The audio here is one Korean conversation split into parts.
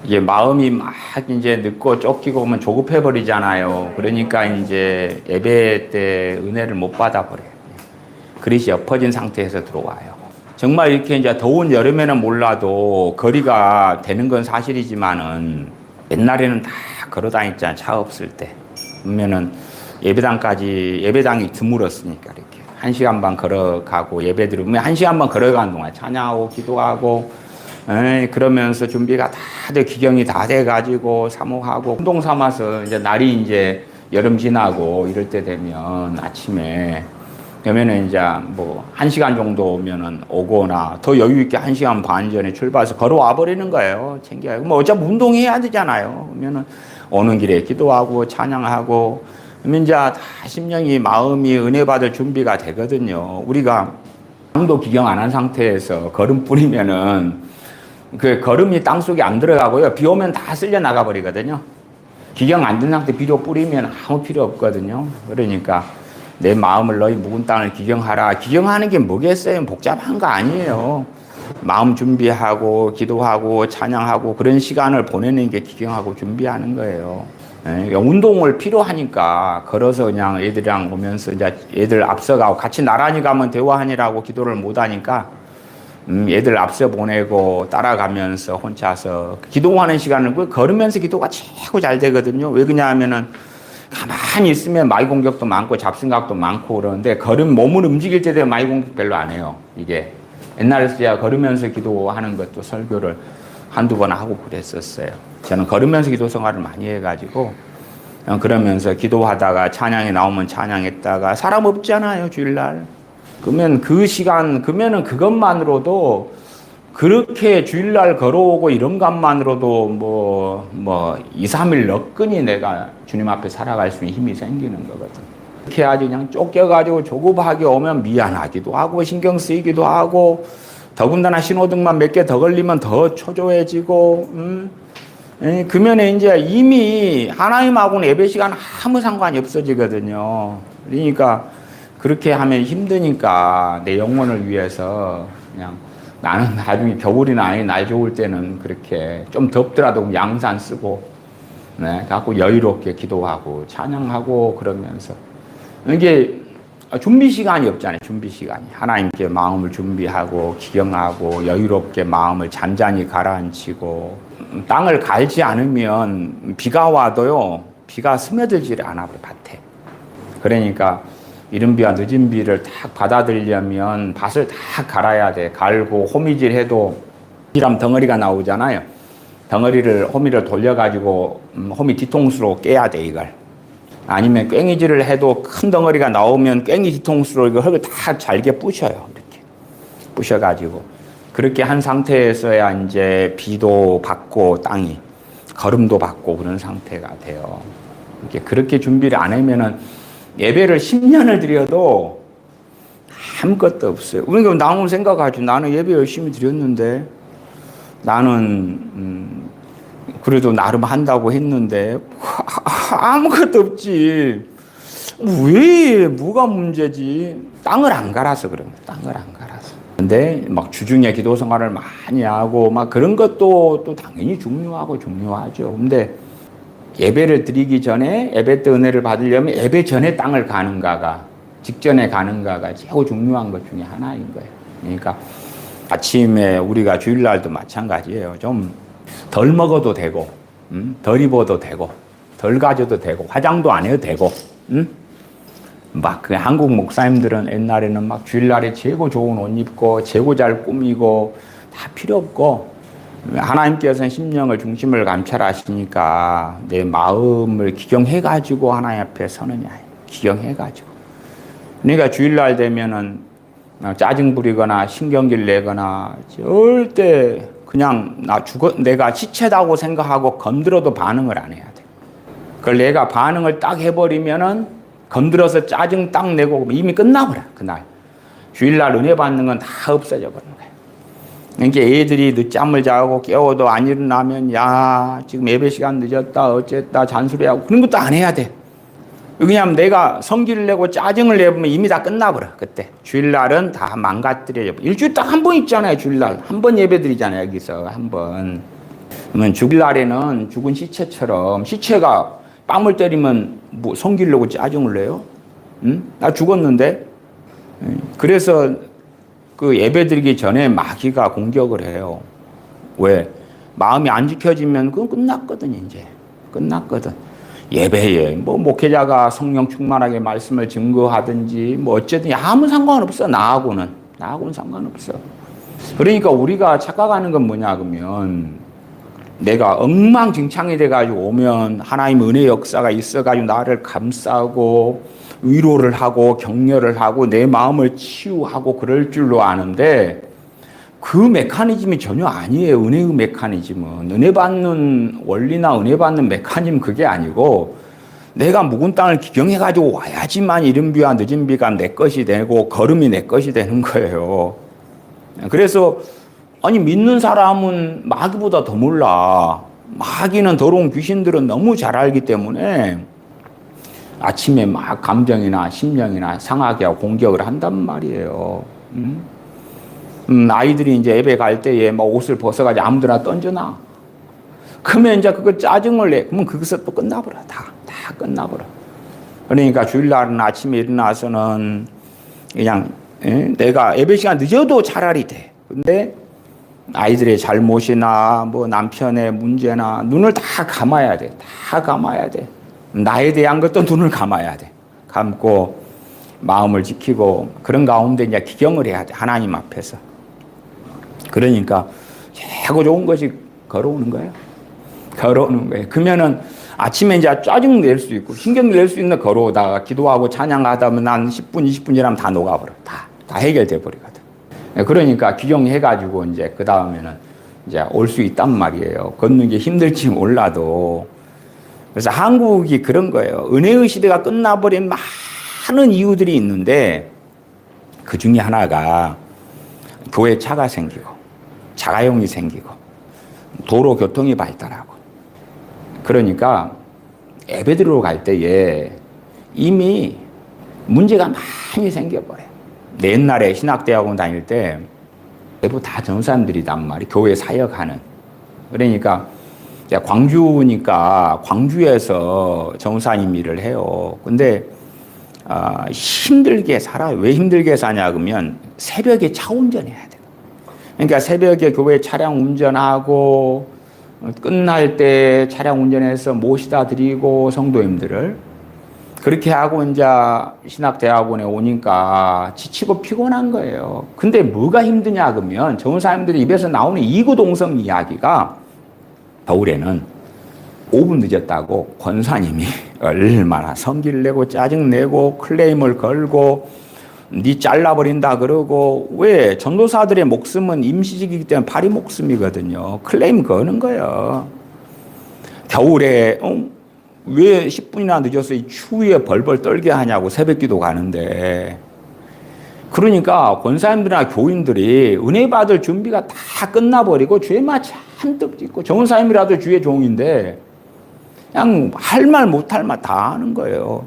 이게 마음이 막 이제 늦고 쫓기고 오면 조급해 버리잖아요. 그러니까 이제 예배 때 은혜를 못 받아 버려요. 그릇이 엎어진 상태에서 들어와요. 정말 이렇게 이제 더운 여름에는 몰라도 거리가 되는 건 사실이지만은 옛날에는 다 걸어 다녔잖아요. 차 없을 때. 그러면은 예배당이 드물었으니까 이렇게 1시간 반 걸어가고 예배 들으면 1시간 반 걸어가는 동안 찬양하고 기도하고 그러면서 준비가 다들 기경이 다 돼가지고 사목하고 운동 삼아서 이제 날이 이제 여름 지나고 이럴 때 되면 아침에 그러면은 이제 뭐 1시간 정도 오면은 오거나 더 여유 있게 1시간 반 전에 출발해서 걸어와 버리는 거예요. 챙겨요. 뭐 어차피 운동해야 되잖아요. 그러면은 오는 길에 기도하고 찬양하고 그러면 이제 다 심령이 마음이 은혜 받을 준비가 되거든요. 우리가 땅도 기경 안 한 상태에서 걸음 뿌리면은 그 걸음이 땅 속에 안 들어가고요. 비 오면 다 쓸려 나가 버리거든요. 기경 안 된 상태 비료 뿌리면 아무 필요 없거든요. 그러니까 내 마음을 너희 묵은 땅을 기경하라. 기경하는 게 뭐겠어요? 복잡한 거 아니에요. 마음 준비하고 기도하고 찬양하고 그런 시간을 보내는 게 기경하고 준비하는 거예요. 운동을 필요하니까 걸어서 그냥 애들이랑 오면서 이제 애들 앞서가고 같이 나란히 가면 대화하니라고 기도를 못 하니까 애들 앞서 보내고 따라가면서 혼자서 기도하는 시간을 걸으면서 기도가 최고 잘 되거든요. 왜 그러냐면은 가만히 있으면 마귀 공격도 많고 잡생각도 많고 그러는데 몸을 움직일 때 되면 마귀 공격 별로 안 해요. 이게 옛날에 제가 걸으면서 기도하는 것도 설교를 한두 번 하고 그랬었어요. 저는 걸으면서 기도 생활을 많이 해가지고 그러면서 기도하다가 찬양이 나오면 찬양했다가 사람 없잖아요 주일날. 그러면 그 시간 그러면은 그것만으로도 그렇게 주일날 걸어오고 이런 것만으로도 뭐 2, 3일 너끈히 내가 주님 앞에 살아갈 수 있는 힘이 생기는 거거든. 그렇게 아주 그냥 쫓겨가지고 조급하게 오면 미안하기도 하고 신경 쓰이기도 하고 더군다나 신호등만 몇 개 더 걸리면 더 초조해지고 그러면 이제 이미 하나님하고는 예배 시간 아무 상관이 없어지거든요. 그러니까 그렇게 하면 힘드니까 내 영혼을 위해서 그냥 나는 나중에 겨울이나 아니 날 좋을 때는 그렇게 좀 덥더라도 양산 쓰고 갖고 여유롭게 기도하고 찬양하고 그러면서 이게 준비 시간이 없잖아요. 준비 시간이 하나님께 마음을 준비하고 기경하고 여유롭게 마음을 잔잔히 가라앉히고 땅을 갈지 않으면 비가 와도요 비가 스며들지를 않아 밭에. 그러니까 이른 비와 늦은 비를 딱 받아들이려면 밭을 다 갈아야 돼. 갈고 호미질해도 이람 덩어리가 나오잖아요. 호미를 돌려가지고 호미 뒤통수로 깨야 돼 이걸. 아니면 꽹이질을 해도 큰 덩어리가 나오면 꽹이 뒤통수로 이거 흙을 다 잘게 부셔요. 이렇게 부셔가지고 그렇게 한 상태에서야 이제 비도 받고 땅이 거름도 받고 그런 상태가 돼요. 이렇게 그렇게 준비를 안 하면은 예배를 10년을 드려도 아무것도 없어요. 그러니까 나무 생각하죠. 나는 예배 열심히 드렸는데 나는 그래도 나름 한다고 했는데 아무것도 없지. 왜 뭐가 문제지? 땅을 안 갈아서 그런 거예요. 땅을 안 갈아서. 근데 막 주중에 기도 생활을 많이 하고 막 그런 것도 또 당연히 중요하죠. 근데 예배를 드리기 전에 예배 때 은혜를 받으려면 예배 전에 땅을 가는가가 직전에 가는가가 최고 중요한 것 중에 하나인 거예요. 그러니까 아침에 우리가 주일날도 마찬가지예요. 좀 덜 먹어도 되고 덜 입어도 되고 덜 가져도 되고 화장도 안 해도 되고 막 그 한국 목사님들은 옛날에는 막 주일날에 최고 좋은 옷 입고 최고 잘 꾸미고 다 필요 없고 하나님께서는 심령을 중심을 감찰하시니까 내 마음을 기경해가지고 하나님 앞에 서느냐 기경해가지고 그러니까 주일날 되면은 짜증 부리거나 신경질 내거나 절대 그냥 내가 시체다고 생각하고 건드려도 반응을 안 해야 돼. 그걸 내가 반응을 딱 해버리면은 건드려서 짜증 딱 내고 이미 끝나버려 그날. 주일날 은혜 받는 건 다 없어져 버린 거야. 그러니까 애들이 늦잠을 자고 깨워도 안 일어나면 야 지금 예배 시간 늦었다 어쨌다 잔소리하고 그런 것도 안 해야 돼. 그냥 내가 성기를 내고 짜증을 내보면 이미 다 끝나버려 그때. 주일날은 다 망가뜨려져. 일주일 딱 한 번 있잖아요. 주일날 한 번 예배 드리잖아요. 여기서 한 번. 그러면 죽을 날에는 죽은 시체처럼, 시체가 뺨을 때리면 뭐 성기려고 짜증을 내요? 응? 나 죽었는데? 그래서 그 예배 드리기 전에 마귀가 공격을 해요. 왜? 마음이 안 지켜지면 그건 끝났거든, 이제. 끝났거든. 예배에, 뭐, 목회자가 성령 충만하게 말씀을 증거하든지, 뭐, 어쨌든 아무 상관없어, 나하고는. 나하고는 상관없어. 그러니까 우리가 착각하는 건 뭐냐, 그러면, 내가 엉망진창이 돼가지고 오면 하나님 은혜 역사가 있어가지고 나를 감싸고, 위로를 하고, 격려를 하고, 내 마음을 치유하고 그럴 줄로 아는데, 그 메커니즘이 전혀 아니에요. 은혜의 메커니즘은. 은혜 받는 원리나 은혜 받는 메커니즘 그게 아니고 내가 묵은 땅을 기경해가지고 와야지만 이른 비와 늦은 비가 내 것이 되고 걸음이 내 것이 되는 거예요. 그래서 아니 믿는 사람은 마귀보다 더 몰라. 마귀는 더러운 귀신들은 너무 잘 알기 때문에 아침에 막 감정이나 심령이나 상하게 하고 공격을 한단 말이에요. 아이들이 이제 예배 갈 때에 막 옷을 벗어가지고 아무데나 던져놔. 그러면 이제 그거 짜증을 내. 그러면 거기서 또 끝나버려. 다 끝나버려. 그러니까 주일날은 아침에 일어나서는 그냥 내가 예배 시간 늦어도 차라리 돼. 근데 아이들의 잘못이나 뭐 남편의 문제나 눈을 다 감아야 돼. 다 감아야 돼. 나에 대한 것도 눈을 감아야 돼. 감고 마음을 지키고 그런 가운데 이제 기경을 해야 돼. 하나님 앞에서. 그러니까 최고 좋은 것이 걸어오는 거예요. 걸어오는 거예요. 그러면은 아침에 이제 짜증 낼 수 있고 신경 낼 수 있는 걸어오다가 기도하고 찬양하다 보면 한 10분, 20분 지나면 다 녹아버려. 다 해결돼 버리거든. 그러니까 기경해가지고 이제 그 다음에는 이제 올 수 있단 말이에요. 걷는 게 힘들지 몰라도. 그래서 한국이 그런 거예요. 은혜의 시대가 끝나버린 많은 이유들이 있는데 그 중에 하나가 교회 차가 생기고 자가용이 생기고 도로 교통이 발달하고 그러니까 예배 드리러 갈 때에 이미 문제가 많이 생겨버려요. 옛날에 신학대학원 다닐 때 대부분 다 전사님들이단 말이에요. 교회 사역하는. 그러니까 광주니까 광주에서 전사님 일을 해요. 근데 힘들게 살아요. 왜 힘들게 사냐 그러면 새벽에 차 운전해야 돼요. 그러니까 새벽에 교회 차량 운전하고 끝날 때 차량 운전해서 모시다 드리고 성도님들을 그렇게 하고 이제 신학대학원에 오니까 지치고 피곤한 거예요. 근데 뭐가 힘드냐 그러면 전사님들이 입에서 나오는 이구동성 이야기가 겨울에는 5분 늦었다고 권사님이 얼마나 성기를 내고 짜증내고 클레임을 걸고 니 잘라버린다 그러고 왜 전도사들의 목숨은 임시직이기 때문에 파리 목숨이거든요. 클레임 거는 거예요. 겨울에 왜 10분이나 늦어서 이 추위에 벌벌 떨게 하냐고 새벽기도 가는데 그러니까 권사님들이나 교인들이 은혜 받을 준비가 다 끝나버리고 죄만 잔뜩 짓고 전사님이라도 주의 종인데 그냥 할 말 못할 말 다 하는 거예요.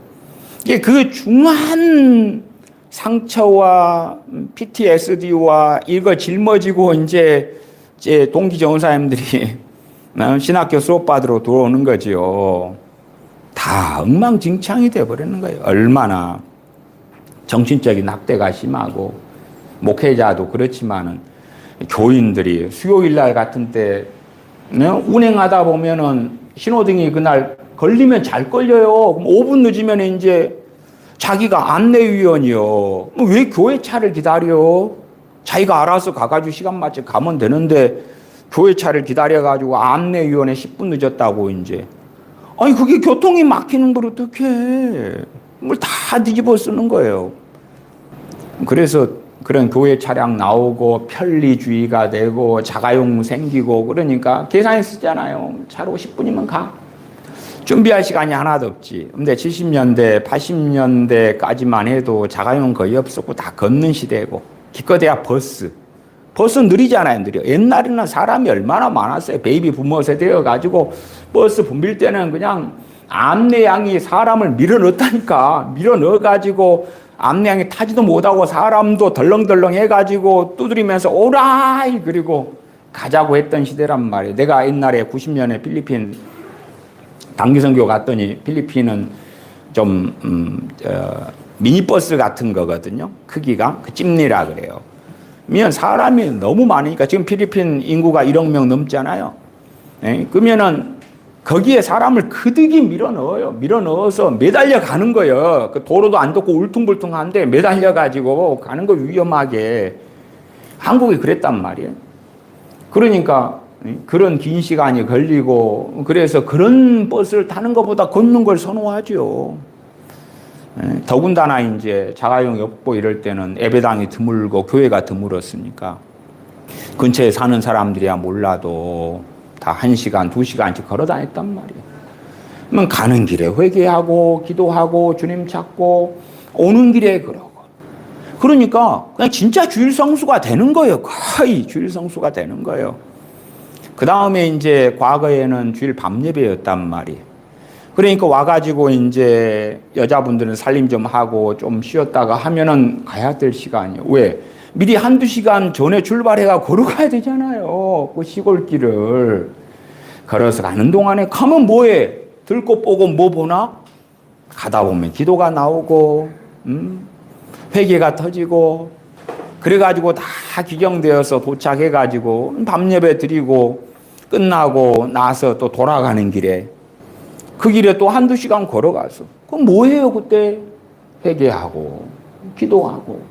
이게 그 중한 상처와 PTSD와 이거 짊어지고 이제 동기 전사님들이 신학교 수업 받으러 들어오는 거지요. 다 엉망진창이 돼버리는 거예요. 얼마나 정신적인 학대가 심하고 목회자도 그렇지만은 교인들이 수요일 날 같은 때 운행하다 보면은 신호등이 그날 걸리면 잘 걸려요. 그럼 5분 늦으면 이제 자기가 안내위원이요. 왜 교회 차를 기다려? 자기가 알아서 가가지고 시간 맞춰 가면 되는데 교회 차를 기다려가지고 안내위원회 10분 늦었다고 이제. 아니 그게 교통이 막히는 걸 어떡해. 뭘 다 뒤집어 쓰는 거예요. 그래서 그런 교회 차량 나오고 편리주의가 되고 자가용 생기고 그러니까 계산해 쓰잖아요. 차로 10분이면 가. 준비할 시간이 하나도 없지. 근데 70년대, 80년대까지만 해도 자가용 거의 없었고 다 걷는 시대고 기껏해야 버스. 버스는 느리잖아요. 느려. 옛날에는 사람이 얼마나 많았어요. 베이비 부모 세대여가지고 버스 붐빌 때는 그냥 안내양이 사람을 밀어 넣었다니까. 밀어 넣어가지고 안내양이 타지도 못하고 사람도 덜렁덜렁 해가지고 두드리면서 오라이 그리고 가자고 했던 시대란 말이에요. 내가 옛날에 90년에 필리핀 단기선교 갔더니 필리핀은 좀 미니버스 같은 거거든요. 크기가 그 찜니라 그래요. 면 사람이 너무 많으니까 지금 필리핀 인구가 1억 명 넘잖아요. 예? 그러면은 거기에 사람을 그득이 밀어 넣어요. 밀어 넣어서 매달려 가는 거예요. 그 도로도 안 덮고 울퉁불퉁한데 매달려 가지고 가는 거 위험하게. 한국이 그랬단 말이에요. 그러니까 그런 긴 시간이 걸리고 그래서 그런 버스를 타는 것보다 걷는 걸 선호하죠. 더군다나 이제 자가용이 없고 이럴 때는 예배당이 드물고 교회가 드물었으니까 근처에 사는 사람들이야 몰라도 다 1시간, 2시간씩 걸어 다녔단 말이에요. 그러면 가는 길에 회개하고 기도하고 주님 찾고 오는 길에 그러고 그러니까 그냥 진짜 주일 성수가 되는 거예요. 거의 주일 성수가 되는 거예요. 그 다음에 이제 과거에는 주일 밤 예배였단 말이에요. 그러니까 와가지고 이제 여자분들은 살림 좀 하고 좀 쉬었다가 하면은 가야 될 시간이에요. 왜? 미리 1-2시간 전에 출발해가 걸어가야 되잖아요. 그 시골길을. 걸어서 가는 동안에 가면 뭐해? 들꽃 보고 뭐 보나? 가다 보면 기도가 나오고, 회개가 터지고, 그래가지고 다 기경되어서 도착해가지고 밤 예배 드리고 끝나고 나서 또 돌아가는 길에 그 길에 또 1-2시간 걸어가서 그럼 뭐 해요 그때? 회개하고 기도하고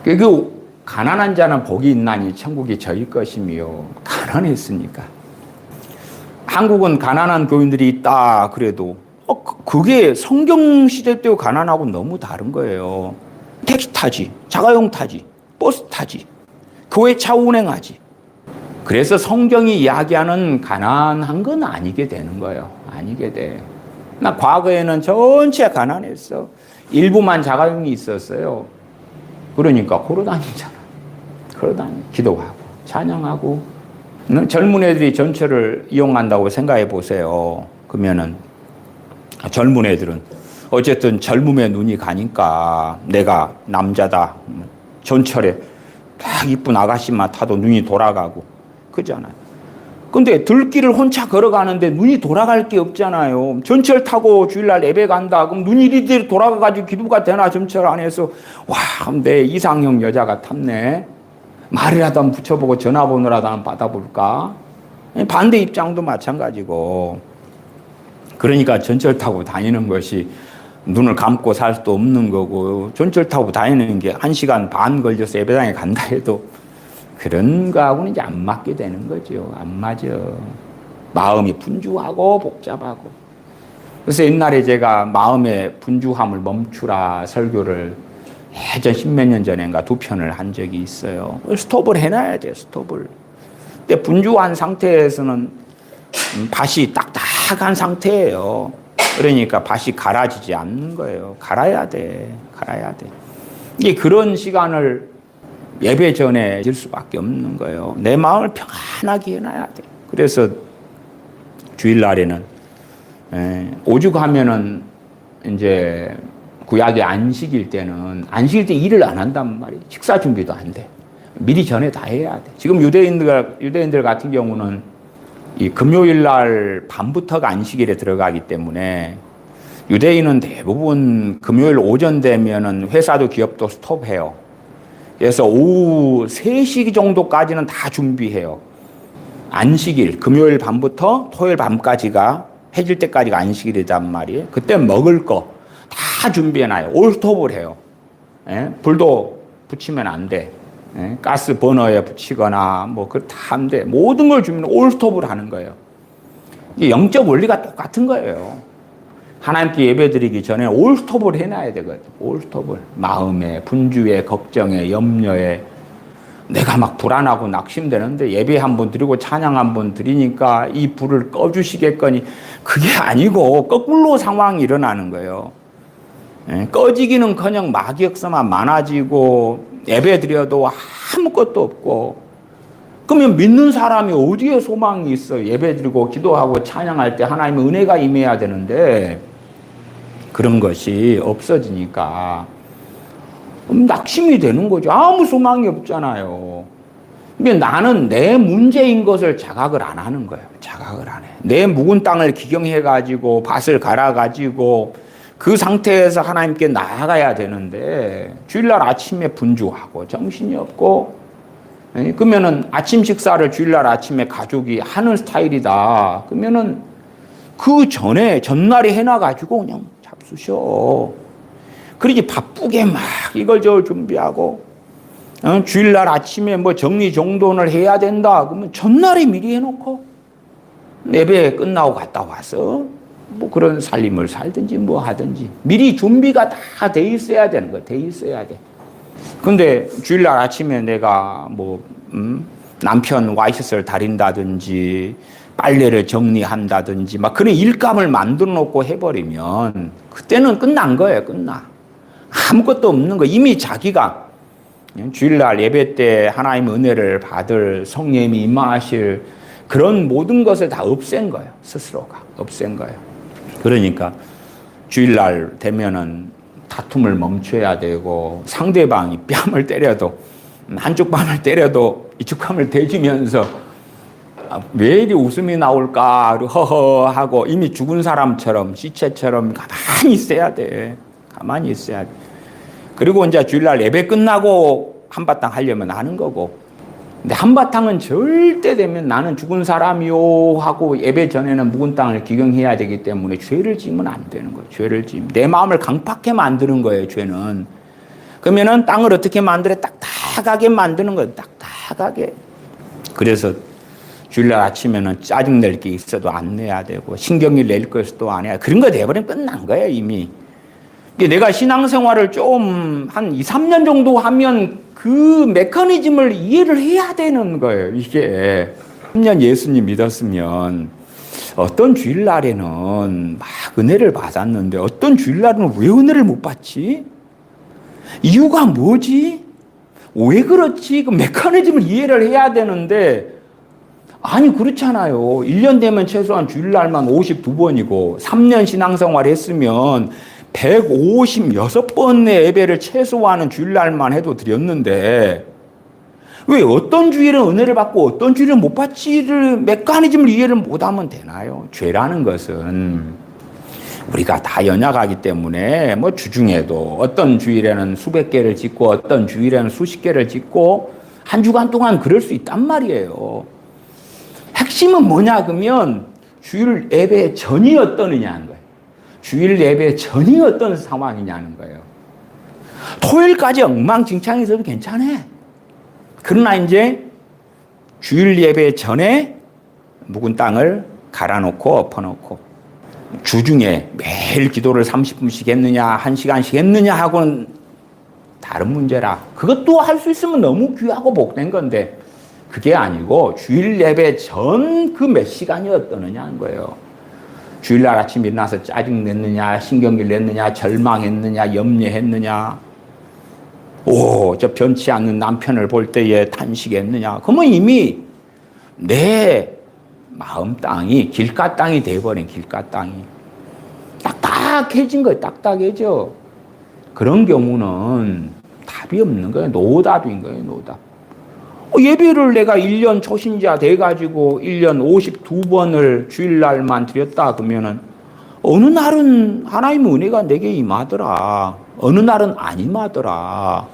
그 가난한 자는 복이 있나니 천국이 저희 것이며 가난했으니까 한국은 가난한 교인들이 있다 그래도 그게 성경 시대 때 가난하고 너무 다른 거예요. 택시 타지, 자가용 타지, 버스 타지, 교회 차 운행하지. 그래서 성경이 이야기하는 가난한 건 아니게 되는 거예요. 아니게 돼. 나 과거에는 전체 가난했어. 일부만 자가용이 있었어요. 그러니까 걸어다니잖아. 걸어다니. 기도하고 찬양하고. 젊은 애들이 전철을 이용한다고 생각해 보세요. 그러면은 젊은 애들은 어쨌든 젊음에 눈이 가니까 내가 남자다. 전철에 딱 이쁜 아가씨만 타도 눈이 돌아가고 그잖아요. 근데 들길을 혼자 걸어가는데 눈이 돌아갈 게 없잖아요. 전철 타고 주일날 예배 간다. 그럼 눈이 이리저리 돌아가가지고 기도가 되나 전철 안에서 와, 내 이상형 여자가 탔네. 말이라도 한번 붙여보고 전화번호라도 한번 받아볼까. 반대 입장도 마찬가지고. 그러니까 전철 타고 다니는 것이 눈을 감고 살 수도 없는 거고 전철 타고 다니는 게 1시간 반 걸려서 예배당에 간다 해도 그런 거하고는 이제 안 맞게 되는 거죠. 안 맞아. 마음이 분주하고 복잡하고. 그래서 옛날에 제가 마음의 분주함을 멈추라 설교를 예전 10몇 년 전인가 2편을 한 적이 있어요. 스톱을 해놔야 돼, 스톱을. 근데 분주한 상태에서는 밭이 딱딱한 상태예요. 그러니까 밭이 갈아지지 않는 거예요. 갈아야 돼. 갈아야 돼. 이게 그런 시간을 예배 전에 질 수밖에 없는 거예요. 내 마음을 평안하게 해놔야 돼. 그래서 주일날에는 오죽하면은 이제 구약의 안식일 때는 안식일 때 일을 안 한단 말이에요. 식사 준비도 안 돼. 미리 전에 다 해야 돼. 지금 유대인들 같은 경우는 이 금요일 날 밤부터가 안식일에 들어가기 때문에 유대인은 대부분 금요일 오전 되면은 회사도 기업도 스톱해요. 그래서 오후 3시 정도까지는 다 준비해요. 안식일, 금요일 밤부터 토요일 밤까지가 해질 때까지가 안식일이란 말이에요. 그때 먹을 거 다 준비해놔요. 올스톱을 해요. 예? 불도 붙이면 안 돼. 예? 가스 버너에 붙이거나 뭐 그걸 다 안 돼. 모든 걸 준비는 올스톱을 하는 거예요. 이게 영적 원리가 똑같은 거예요. 하나님께 예배드리기 전에 올스톱을 해놔야 되거든. 올스톱을. 마음에, 분주에, 걱정에, 염려에. 내가 막 불안하고 낙심되는데 예배 한번 드리고 찬양 한번 드리니까 이 불을 꺼주시겠거니 그게 아니고 거꾸로 상황이 일어나는 거예요. 꺼지기는커녕 마귀역사만 많아지고 예배 드려도 아무것도 없고 그러면 믿는 사람이 어디에 소망이 있어? 예배 드리고 기도하고 찬양할 때 하나님의 은혜가 임해야 되는데 그런 것이 없어지니까 낙심이 되는 거죠. 아무 소망이 없잖아요. 그러니까 나는 내 문제인 것을 자각을 안 하는 거예요. 자각을 안 해. 내 묵은 땅을 기경해가지고 밭을 갈아가지고 그 상태에서 하나님께 나아가야 되는데 주일날 아침에 분주하고 정신이 없고 그러면은 아침 식사를 주일날 아침에 가족이 하는 스타일이다. 그러면은 그 전에 전날에 해놔가지고 그냥 잡수셔. 그러지 바쁘게 막 이걸 저 준비하고 주일날 아침에 뭐 정리정돈을 해야 된다. 그러면 전날에 미리 해놓고 예배 끝나고 갔다 와서 뭐 그런 살림을 살든지 뭐 하든지 미리 준비가 다 돼 있어야 되는 거야. 돼 있어야 돼. 근데 주일날 아침에 내가 뭐 남편 와이셔츠를 다린다든지 빨래를 정리한다든지 막 그런 일감을 만들어 놓고 해버리면 그때는 끝난 거예요. 끝나. 아무것도 없는 거. 이미 자기가 주일날 예배 때 하나님의 은혜를 받을 성령님이 임하실 그런 모든 것을 다 없앤 거예요. 스스로가 없앤 거예요. 그러니까 주일날 되면은 다툼을 멈춰야 되고 상대방이 뺨을 때려도 한쪽 뺨을 때려도 이쪽 뺨을 대주면서 왜 이리 웃음이 나올까 허허 하고 이미 죽은 사람처럼 시체처럼 가만히 있어야 돼. 가만히 있어야 돼. 그리고 이제 주일날 예배 끝나고 한바탕 하려면 하는 거고. 근데 한바탕은 절대 되면 나는 죽은 사람이요 하고 예배 전에는 묵은 땅을 기경해야 되기 때문에 죄를 지으면 안 되는 거예요. 죄를 지으면. 내 마음을 강팍하게 만드는 거예요. 죄는. 그러면은 땅을 어떻게 만들어? 딱딱하게 만드는 거예요. 딱딱하게. 그래서 주일날 아침에는 짜증낼 게 있어도 안 내야 되고 신경을 낼 것도 안 해야 그런 거 돼버리면 끝난 거예요. 이미. 내가 신앙생활을 좀 한 2, 3년 정도 하면 그 메커니즘을 이해를 해야 되는 거예요. 이게 3년 예수님 믿었으면 어떤 주일날에는 막 은혜를 받았는데 어떤 주일날은 왜 은혜를 못 받지? 이유가 뭐지? 왜 그렇지? 그 메커니즘을 이해를 해야 되는데 아니 그렇잖아요. 1년 되면 최소한 주일날만 52번이고 3년 신앙생활 했으면 156번의 예배를 최소화하는 주일날만 해도 드렸는데 왜 어떤 주일은 은혜를 받고 어떤 주일은 못 받지를 메커니즘을 이해를 못하면 되나요? 죄라는 것은 우리가 다 연약하기 때문에 뭐 주중에도 어떤 주일에는 수백 개를 짓고 어떤 주일에는 수십 개를 짓고 한 주간 동안 그럴 수 있단 말이에요. 핵심은 뭐냐 그러면 주일 예배 전이 어떠느냐는 거예요. 주일 예배 전이 어떤 상황이냐는 거예요. 토요일까지 엉망진창이 있어도 괜찮아. 그러나 이제 주일 예배 전에 묵은 땅을 갈아놓고 엎어놓고 주중에 매일 기도를 30분씩 했느냐 1시간씩 했느냐 하고는 다른 문제라. 그것도 할 수 있으면 너무 귀하고 복된 건데 그게 아니고 주일 예배 전 그 몇 시간이 어떠느냐는 거예요. 주일날 아침 일어나서 짜증 냈느냐, 신경질 냈느냐, 절망했느냐, 염려했느냐, 저 변치 않는 남편을 볼 때에 탄식했느냐. 그러면 이미 내 마음 땅이 길가 땅이 돼버린 길가 땅이 딱딱해진 거예요. 딱딱해져. 그런 경우는 답이 없는 거예요. 노답인 거예요. 노답. 예배를 내가 1년 초신자 돼가지고 1년 52번을 주일날만 드렸다 그러면은 어느 날은 하나님의 은혜가 내게 임하더라. 어느 날은 안 임하더라.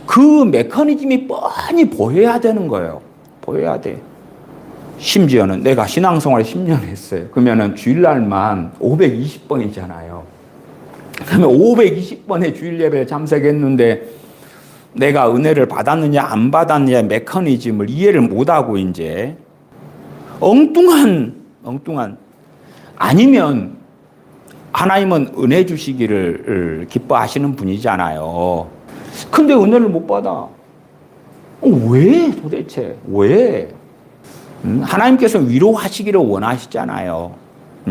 그 메커니즘이 뻔히 보여야 되는 거예요. 보여야 돼. 심지어는 내가 신앙생활을 10년 했어요. 그러면은 주일날만 520번이잖아요. 그러면 520번의 주일 예배에 참석했는데 내가 은혜를 받았느냐 안 받았느냐 메커니즘을 이해를 못하고 이제 엉뚱한 아니면 하나님은 은혜 주시기를 기뻐하시는 분이잖아요. 근데 은혜를 못 받아. 왜 도대체? 왜? 하나님께서 위로하시기를 원하시잖아요.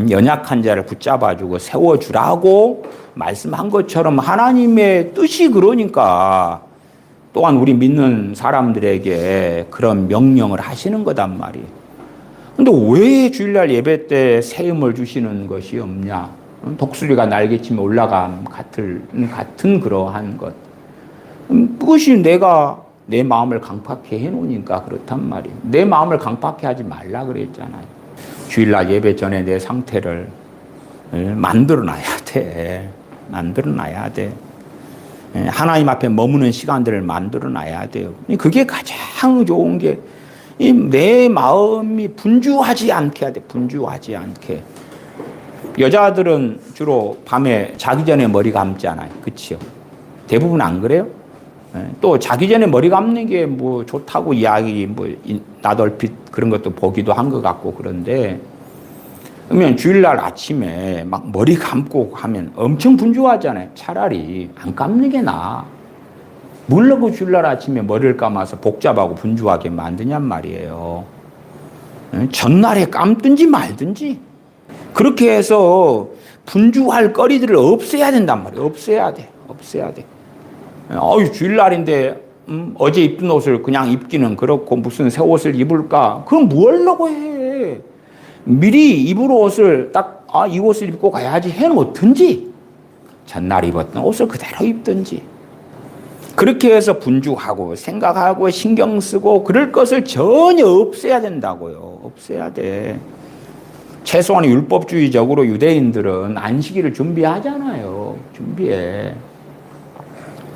연약한 자를 붙잡아주고 세워주라고 말씀한 것처럼 하나님의 뜻이 그러니까 또한 우리 믿는 사람들에게 그런 명령을 하시는 거단 말이에요. 근데 왜 주일날 예배 때 세음을 주시는 것이 없냐? 독수리가 날개치며 올라감 같은 그러한 것. 그것이 내가 내 마음을 강팍해 해놓으니까 그렇단 말이에요. 내 마음을 강팍해 하지 말라 그랬잖아요. 주일날 예배 전에 내 상태를 만들어놔야 돼. 만들어놔야 돼. 하나님 앞에 머무는 시간들을 만들어놔야 돼요. 그게 가장 좋은 게 내 마음이 분주하지 않게 해야 돼. 분주하지 않게. 여자들은 주로 밤에 자기 전에 머리 감잖아요. 그치요? 대부분 안 그래요? 또 자기 전에 머리 감는 게 뭐 좋다고 이야기 뭐 나돌빛 그런 것도 보기도 한 것 같고 그런데 그러면 주일날 아침에 막 머리 감고 하면 엄청 분주하잖아요. 차라리 안 감는 게 나아. 뭘라고 주일날 아침에 머리를 감아서 복잡하고 분주하게 만드냔 말이에요. 전날에 감든지 말든지 그렇게 해서 분주할 거리들을 없애야 된단 말이에요. 없애야 돼. 없애야 돼. 주일날인데 어제 입던 옷을 그냥 입기는 그렇고 무슨 새 옷을 입을까? 그럼 뭐 하려고 해? 미리 입을 옷을 딱 이 옷을 입고 가야지 해놓든지 전날 입었던 옷을 그대로 입든지 그렇게 해서 분주하고 생각하고 신경 쓰고 그럴 것을 전혀 없애야 된다고요. 없애야 돼. 최소한 율법주의적으로 유대인들은 안식일을 준비하잖아요. 준비해.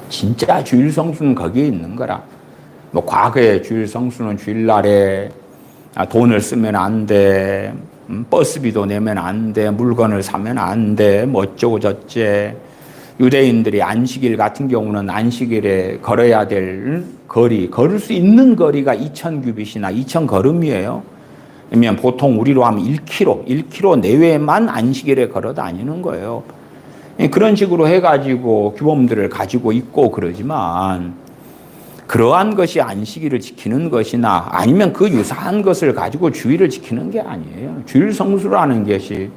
진짜 주일 성수는 거기에 있는 거라. 뭐 과거의 주일 성수는 주일날에 돈을 쓰면 안 돼. 버스비도 내면 안 돼. 물건을 사면 안 돼. 뭐 어쩌고 저쩌. 유대인들이 안식일 같은 경우는 안식일에 걸어야 될 거리, 걸을 수 있는 거리가 2000규빗이나 2000걸음이에요. 그러면 보통 우리로 하면 1km 내외만 안식일에 걸어 다니는 거예요. 그런 식으로 해가지고 규범들을 가지고 있고 그러지만 그러한 것이 안식일을 지키는 것이나 아니면 그 유사한 것을 가지고 주일을 지키는 게 아니에요. 주일 성수라는 것이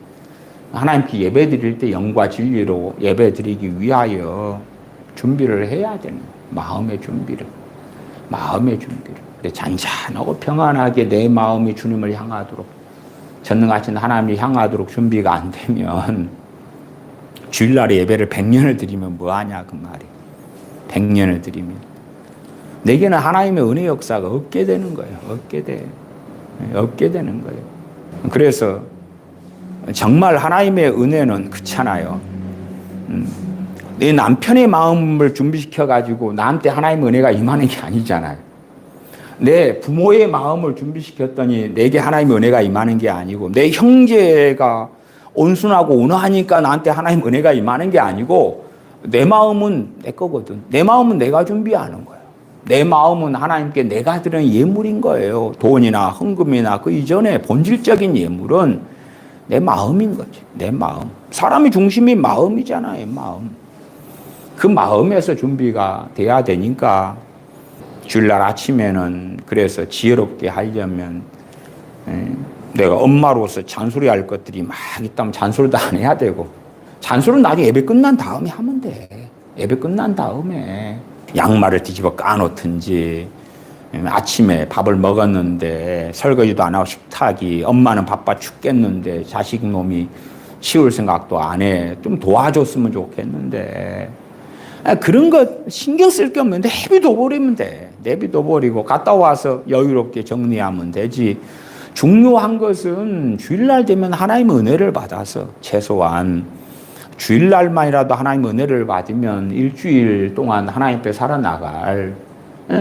하나님께 예배 드릴 때 영과 진리로 예배 드리기 위하여 준비를 해야 되는 거예요. 마음의 준비를. 마음의 준비를. 잔잔하고 평안하게 내 마음이 주님을 향하도록 전능하신 하나님을 향하도록 준비가 안 되면 주일날에 예배를 100년을 드리면 뭐하냐 그 말이에요. 100년을 드리면 내게는 하나님의 은혜 역사가 없게 되는 거예요. 없게 돼. 없게 되는 거예요. 그래서 정말 하나님의 은혜는 그렇잖아요. 내 남편의 마음을 준비시켜가지고 나한테 하나님의 은혜가 임하는 게 아니잖아요. 내 부모의 마음을 준비시켰더니 내게 하나님의 은혜가 임하는 게 아니고 내 형제가 온순하고 온화하니까 나한테 하나님의 은혜가 임하는 게 아니고 내 마음은 내 거거든. 내 마음은 내가 준비하는 거예요. 내 마음은 하나님께 내가 드리는 예물인 거예요. 돈이나 헌금이나 그 이전에 본질적인 예물은 내 마음인 거지. 내 마음. 사람의 중심이 마음이잖아요. 마음. 그 마음에서 준비가 돼야 되니까 주일날 아침에는 그래서 지혜롭게 하려면 내가 엄마로서 잔소리할 것들이 막 있다면 잔소리도 안 해야 되고 잔소리는 나중에 예배 끝난 다음에 하면 돼. 예배 끝난 다음에 양말을 뒤집어 까놓든지 아침에 밥을 먹었는데 설거지도 안 하고 식탁이 엄마는 바빠 죽겠는데 자식 놈이 치울 생각도 안 해. 좀 도와줬으면 좋겠는데 그런 거 신경 쓸 게 없는데 내비둬 버리면 돼. 내비둬 버리고 갔다 와서 여유롭게 정리하면 되지. 중요한 것은 주일날 되면 하나님의 은혜를 받아서 최소한 주일날만이라도 하나님의 은혜를 받으면 일주일 동안 하나님 앞에 살아나갈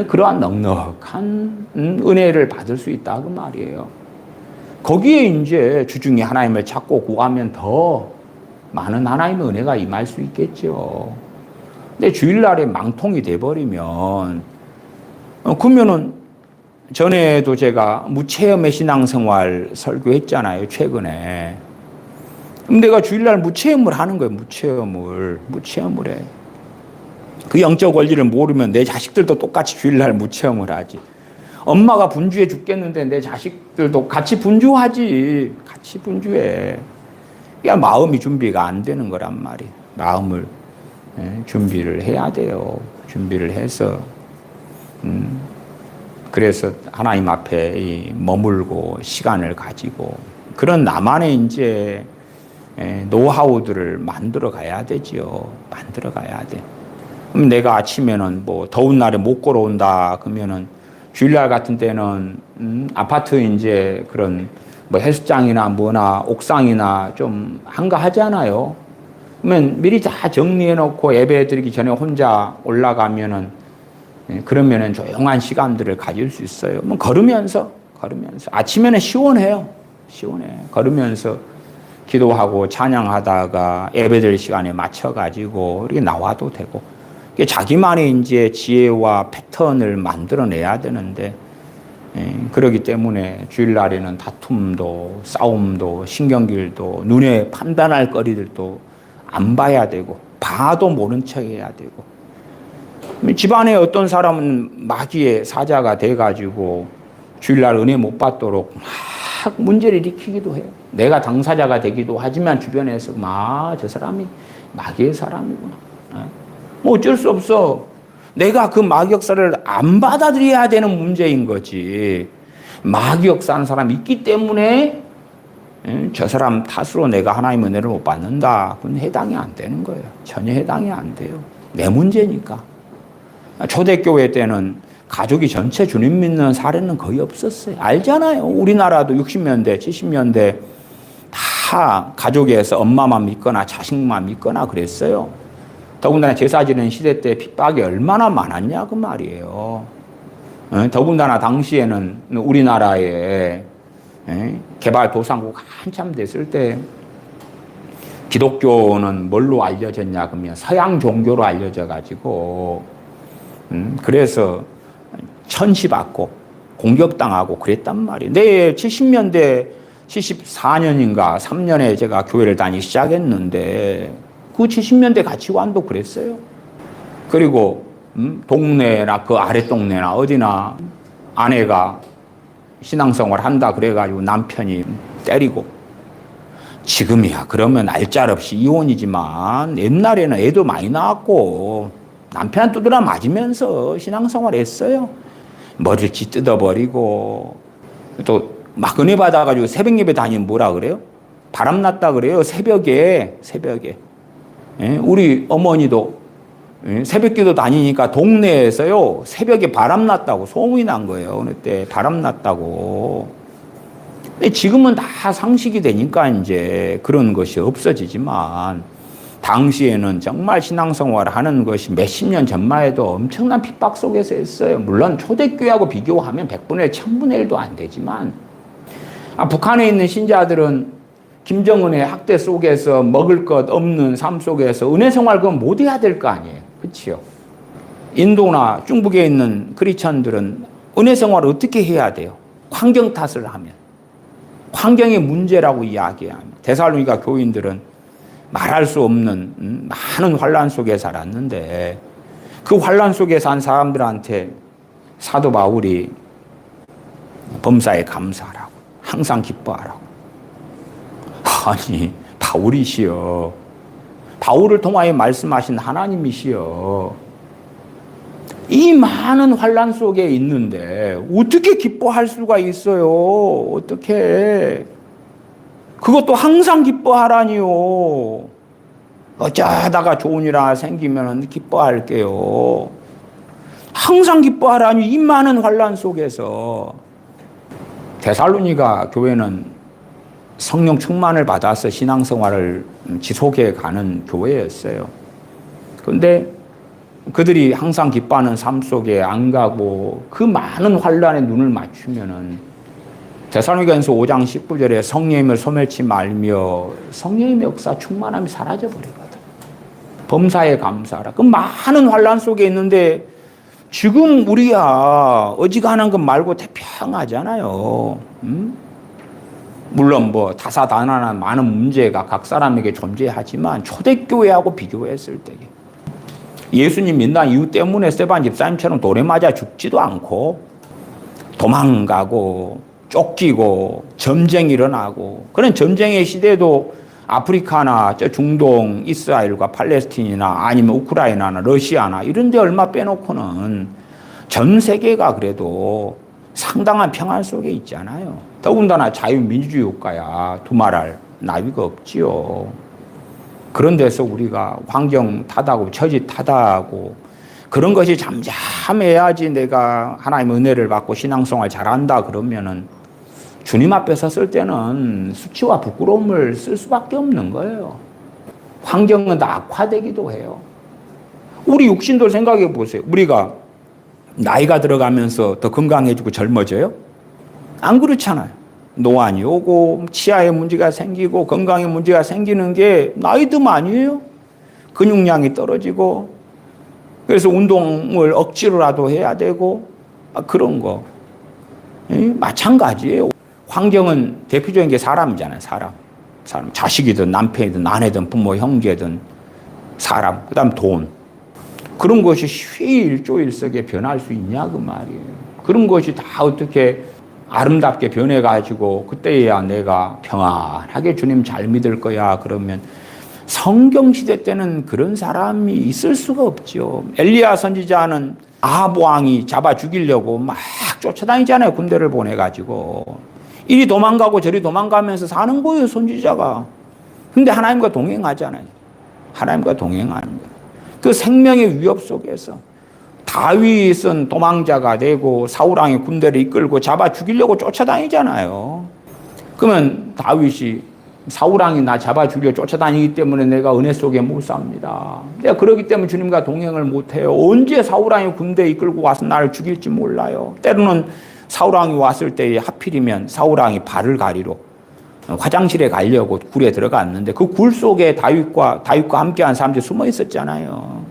그러한 넉넉한 은혜를 받을 수 있다 그 말이에요. 거기에 이제 주중에 하나님을 찾고 구하면 더 많은 하나님의 은혜가 임할 수 있겠죠. 근데 주일날에 망통이 돼버리면 그러면은 전에도 제가 무체험의 신앙생활 설교했잖아요. 최근에. 그럼 내가 주일날 무체험을 하는 거예요. 무체험을 해. 그 영적 원리를 모르면 내 자식들도 똑같이 주일날 무체험을 하지. 엄마가 분주해 죽겠는데 내 자식들도 같이 분주하지. 같이 분주해. 그러니까 마음이 준비가 안 되는 거란 말이에요. 마음을 준비를 해야 돼요. 준비를 해서 그래서 하나님 앞에 머물고 시간을 가지고 그런 나만의 이제 노하우들을 만들어 가야 되지요. 만들어 가야 돼. 그럼 내가 아침에는 뭐 더운 날에 못 걸어온다 그러면은 주일날 같은 때는 아파트 이제 그런 뭐 헬스장이나 뭐나 옥상이나 좀 한가하잖아요. 그러면 미리 다 정리해 놓고 예배 드리기 전에 혼자 올라가면은 그러면은 조용한 시간들을 가질 수 있어요. 뭐 걸으면서 아침에는 시원해요. 걸으면서 기도하고 찬양하다가 예배드릴 시간에 맞춰가지고 이렇게 나와도 되고 자기만의 이제 지혜와 패턴을 만들어내야 되는데 그러기 때문에 주일날에는 다툼도 싸움도 신경질도 눈에 판단할 거리들도 안 봐야 되고 봐도 모른 척 해야 되고 집안에 어떤 사람은 마귀의 사자가 돼가지고 주일날 은혜 못 받도록 막 문제를 일으키기도 해요. 내가 당사자가 되기도 하지만 주변에서 저 사람이 마귀의 사람이구나. 뭐 어쩔 수 없어. 내가 그 마귀 역사를 안 받아들여야 되는 문제인 거지. 마귀 역사하는 사람이 있기 때문에 저 사람 탓으로 내가 하나님의 은혜를 못 받는다. 그건 해당이 안 되는 거예요. 전혀 해당이 안 돼요. 내 문제니까. 초대교회 때는 가족이 전체 주님 믿는 사례는 거의 없었어요. 알잖아요. 우리나라도 60년대, 70년대 다 가족에서 엄마만 믿거나 자식만 믿거나 그랬어요. 더군다나 제사 지는 시대 때 핍박이 얼마나 많았냐 그 말이에요. 더군다나 당시에는 우리나라에 개발도상국 한참 됐을 때 기독교는 뭘로 알려졌냐 그러면 서양 종교로 알려져 가지고 그래서 천시받고 공격당하고 그랬단 말이에요. 내 70년대 74년인가 3년에 제가 교회를 다니기 시작했는데 그 70년대 가치관도 그랬어요. 그리고 동네나 그 아랫동네나 어디나 아내가 신앙생활 한다 그래가지고 남편이 때리고 지금이야 그러면 알짤 없이 이혼이지만 옛날에는 애도 많이 낳았고 남편 두드려 맞으면서 신앙생활 했어요. 머리를 찢어버리고 또 막 은혜 받아가지고 새벽 예배 다니면 뭐라 그래요? 바람났다 그래요. 새벽에 우리 어머니도 새벽기도 다니니까 동네에서요 새벽에 바람났다고 소문이 난 거예요. 어느 때 바람났다고. 근데 지금은 다 상식이 되니까 이제 그런 것이 없어지지만 당시에는 정말 신앙생활을 하는 것이 몇십 년 전만 해도 엄청난 핍박 속에서 했어요. 물론 초대교회하고 비교하면 100분의 1, 1000분의 1도 안 되지만 북한에 있는 신자들은 김정은의 학대 속에서 먹을 것 없는 삶 속에서 은혜 생활 그건 못 해야 될 거 아니에요. 그렇죠? 인도나 중국에 있는 크리스천들은 은혜 생활을 어떻게 해야 돼요? 환경 탓을 하면. 환경의 문제라고 이야기하면. 데살로니가 교인들은 말할 수 없는 많은 환란 속에 살았는데 그 환란 속에 산 사람들한테 사도 바울이 범사에 감사하라고. 항상 기뻐하라고. 아니 바울이시여. 바울을 통하여 말씀하신 하나님이시여. 이 많은 환란 속에 있는데 어떻게 기뻐할 수가 있어요? 어떻게? 그것도 항상 기뻐하라니요. 어쩌다가 좋은 일 하나 생기면 기뻐할게요. 항상 기뻐하라니 이 많은 환란 속에서. 데살로니가 교회는 성령 충만을 받아서 신앙생활을 지속해 가는 교회였어요. 그런데 그들이 항상 기뻐하는 삶 속에 안 가고 그 많은 환란에 눈을 맞추면은 데살로니가전서 5장 19절에 성령님을 소멸치 말며 성령님의 역사 충만함이 사라져 버리거든. 범사에 감사하라. 그 많은 환란 속에 있는데 지금 우리야 어지간한 것 말고 태평하잖아요. 물론 뭐 다사다난한 많은 문제가 각 사람에게 존재하지만 초대교회하고 비교했을 때 예수님 믿는 이유 때문에 스데반 집사님처럼 돌에 맞아 죽지도 않고 도망가고 쫓기고 전쟁이 일어나고 그런 전쟁의 시대도 아프리카나 저 중동 이스라엘과 팔레스틴이나 아니면 우크라이나나 러시아나 이런 데 얼마 빼놓고는 전 세계가 그래도 상당한 평안 속에 있잖아요. 더군다나 자유민주주의 국가야 두말할 나위가 없지요. 그런 데서 우리가 환경 탓하고 처지 탓하고 그런 것이 잠잠해야지 내가 하나님의 은혜를 받고 신앙생활 잘한다 그러면은 주님 앞에 섰을 때는 수치와 부끄러움을 쓸 수밖에 없는 거예요. 환경은 다 악화되기도 해요. 우리 육신도 생각해 보세요. 우리가 나이가 들어가면서 더 건강해지고 젊어져요? 안 그렇잖아요. 노안이 오고 치아에 문제가 생기고 건강에 문제가 생기는 게 나이 들면 아니에요. 근육량이 떨어지고 그래서 운동을 억지로라도 해야 되고 그런 거. 마찬가지예요. 환경은 대표적인 게 사람이잖아요. 사람. 자식이든 남편이든 아내든 부모 형제든 사람. 그 다음 돈. 그런 것이 일조일석에 변할 수 있냐 그 말이에요. 그런 것이 다 어떻게 아름답게 변해가지고 그때야 내가 평안하게 주님 잘 믿을 거야 그러면 성경시대 때는 그런 사람이 있을 수가 없죠. 엘리야 선지자는 아합 왕이 잡아 죽이려고 막 쫓아다니잖아요. 군대를 보내가지고. 이리 도망가고 저리 도망가면서 사는 거예요. 선지자가. 근데 하나님과 동행하잖아요. 하나님과 동행하는 거예요. 그 생명의 위협 속에서 다윗은 도망자가 되고 사울왕의 군대를 이끌고 잡아 죽이려고 쫓아다니잖아요. 그러면 다윗이 사울왕이 나 잡아 죽여 쫓아다니기 때문에 내가 은혜 속에 못 삽니다. 내가 그러기 때문에 주님과 동행을 못해요. 언제 사울왕이 군대 이끌고 와서 나를 죽일지 몰라요. 때로는 사울왕이 왔을 때 하필이면 사울왕이 발을 가리러 화장실에 가려고 굴에 들어갔는데 그 굴 속에 다윗과 함께한 사람들이 숨어 있었잖아요.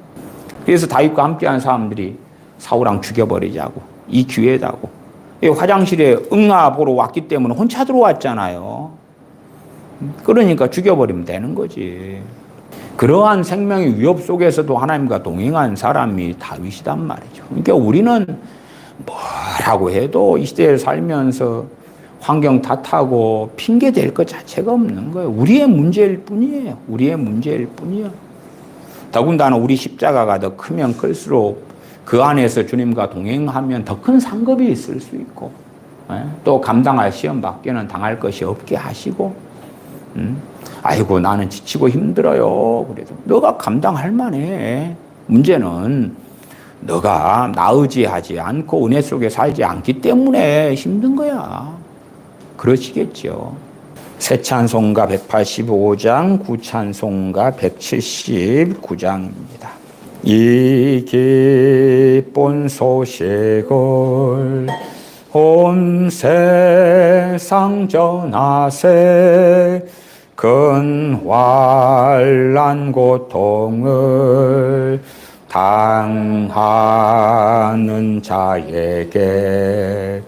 그래서 다윗과 함께한 사람들이 사울왕 죽여버리자고 이 기회다고 화장실에 응아보러 왔기 때문에 혼자 들어왔잖아요. 그러니까 죽여버리면 되는 거지. 그러한 생명의 위협 속에서도 하나님과 동행한 사람이 다윗이단 말이죠. 그러니까 우리는 뭐라고 해도 이 시대에 살면서 환경 탓하고 핑계 댈 것 자체가 없는 거예요. 우리의 문제일 뿐이에요. 우리의 문제일 뿐이에요. 더군다나 우리 십자가가 더 크면 클수록 그 안에서 주님과 동행하면 더 큰 상급이 있을 수 있고 또 감당할 시험 밖에는 당할 것이 없게 하시고 아이고 나는 지치고 힘들어요. 그래도 너가 감당할 만해. 문제는 너가 나의지하지 않고 은혜 속에 살지 않기 때문에 힘든 거야. 그러시겠죠. 새 찬송가 185장, 구찬송가 179장입니다. 이 기쁜 소식을 온 세상 전하세 큰 환난 고통을 당하는 자에게